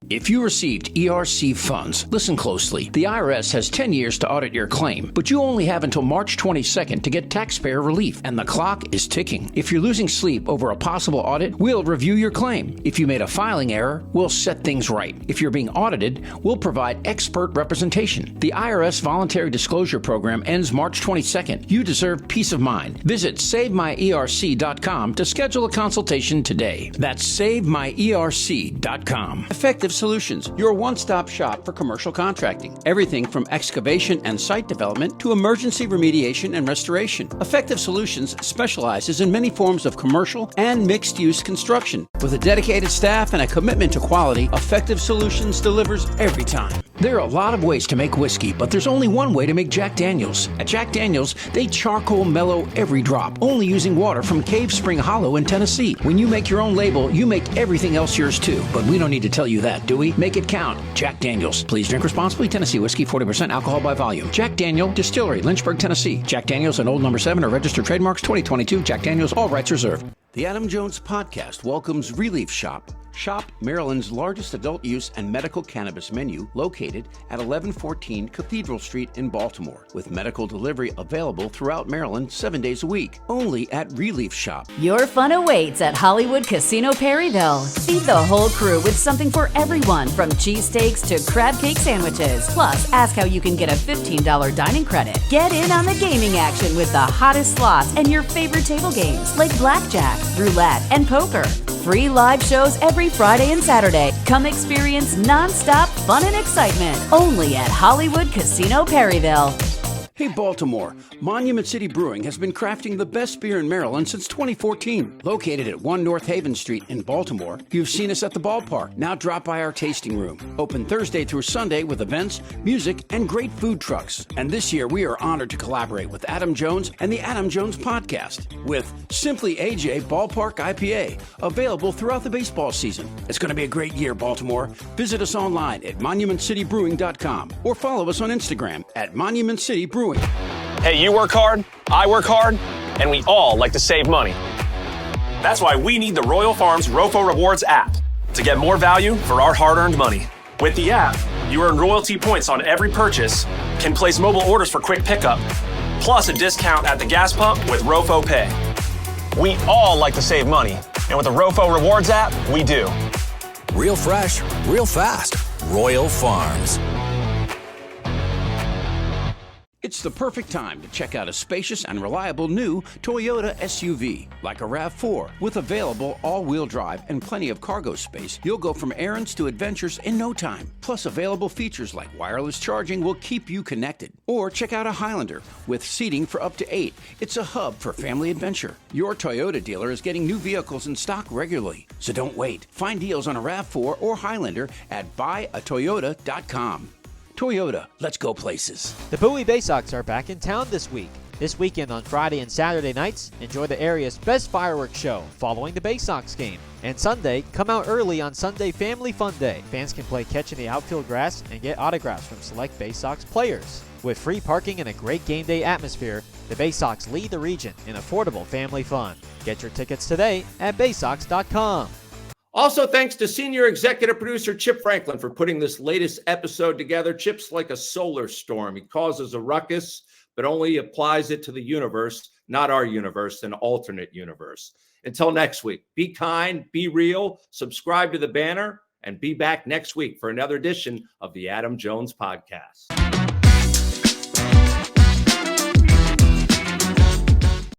If you received ERC funds, listen closely. The IRS has 10 years to audit your claim, but you only have until March 22nd to get taxpayer relief, and the clock is ticking. If you're losing sleep over a possible audit, we'll review your claim. If you made a filing error, we'll set things right. If you're being audited, we'll provide expert representation. The IRS Voluntary Disclosure Program ends March 22nd. You deserve peace of mind. Visit SaveMyERC.com to schedule a consultation today. That's SaveMyERC.com. Effective Solutions, your one-stop shop for commercial contracting. Everything from excavation and site development to emergency remediation and restoration. Effective Solutions specializes in many forms of commercial and mixed-use construction. With a dedicated staff and a commitment to quality, Effective Solutions delivers every time. There are a lot of ways to make whiskey, but there's only one way to make Jack Daniels. At Jack Daniels, they charcoal mellow every drop, only using water from Cave Spring Hollow in Tennessee. When you make your own label, you make everything else yours too. But we don't need to tell you that, do we? Make it count. Jack Daniels. Please drink responsibly. Tennessee whiskey, 40% alcohol by volume. Jack Daniel Distillery, Lynchburg, Tennessee. Jack Daniels and Old No. 7 are registered trademarks. 2022. Jack Daniels. All rights reserved. The Adam Jones Podcast welcomes Relief Shop. Shop Maryland's largest adult use and medical cannabis menu, located at 1114 Cathedral Street in Baltimore, with medical delivery available throughout Maryland 7 days a week, only at Relief Shop. Your fun awaits at Hollywood Casino Perryville. Feed the whole crew with something for everyone, from cheesesteaks to crab cake sandwiches. Plus, ask how you can get a $15 dining credit. Get in on the gaming action with the hottest slots and your favorite table games like blackjack, roulette, and poker. Free live shows every Friday and Saturday. Come experience non-stop fun and excitement only at Hollywood Casino Perryville. Hey Baltimore, Monument City Brewing has been crafting the best beer in Maryland since 2014. Located at 1 North Haven Street in Baltimore, you've seen us at the ballpark. Now drop by our tasting room. Open Thursday through Sunday with events, music, and great food trucks. And this year we are honored to collaborate with Adam Jones and the Adam Jones Podcast with Simply AJ Ballpark IPA, available throughout the baseball season. It's going to be a great year, Baltimore. Visit us online at monumentcitybrewing.com or follow us on Instagram at Monument City Brewing. Hey, you work hard, I work hard, and we all like to save money. That's why we need the Royal Farms ROFO Rewards app to get more value for our hard-earned money. With the app, you earn royalty points on every purchase, can place mobile orders for quick pickup, plus a discount at the gas pump with ROFO Pay. We all like to save money, and with the ROFO Rewards app, we do. Real fresh, real fast. Royal Farms. It's the perfect time to check out a spacious and reliable new Toyota SUV, like a RAV4. With available all-wheel drive and plenty of cargo space, you'll go from errands to adventures in no time. Plus, available features like wireless charging will keep you connected. Or check out a Highlander with seating for up to 8. It's a hub for family adventure. Your Toyota dealer is getting new vehicles in stock regularly, so don't wait. Find deals on a RAV4 or Highlander at buyatoyota.com. Toyota, let's go places. The Bowie Bay Sox are back in town this week. This weekend on Friday and Saturday nights, enjoy the area's best fireworks show following the Bay Sox game. And Sunday, come out early on Sunday Family Fun Day. Fans can play catch in the outfield grass and get autographs from select Bay Sox players. With free parking and a great game day atmosphere, the Bay Sox lead the region in affordable family fun. Get your tickets today at baysox.com. Also, thanks to senior executive producer Chip Franklin for putting this latest episode together. Chip's like a solar storm. He causes a ruckus, but only applies it to the universe, not our universe, an alternate universe. Until next week, be kind, be real, subscribe to the banner, and be back next week for another edition of the Adam Jones Podcast.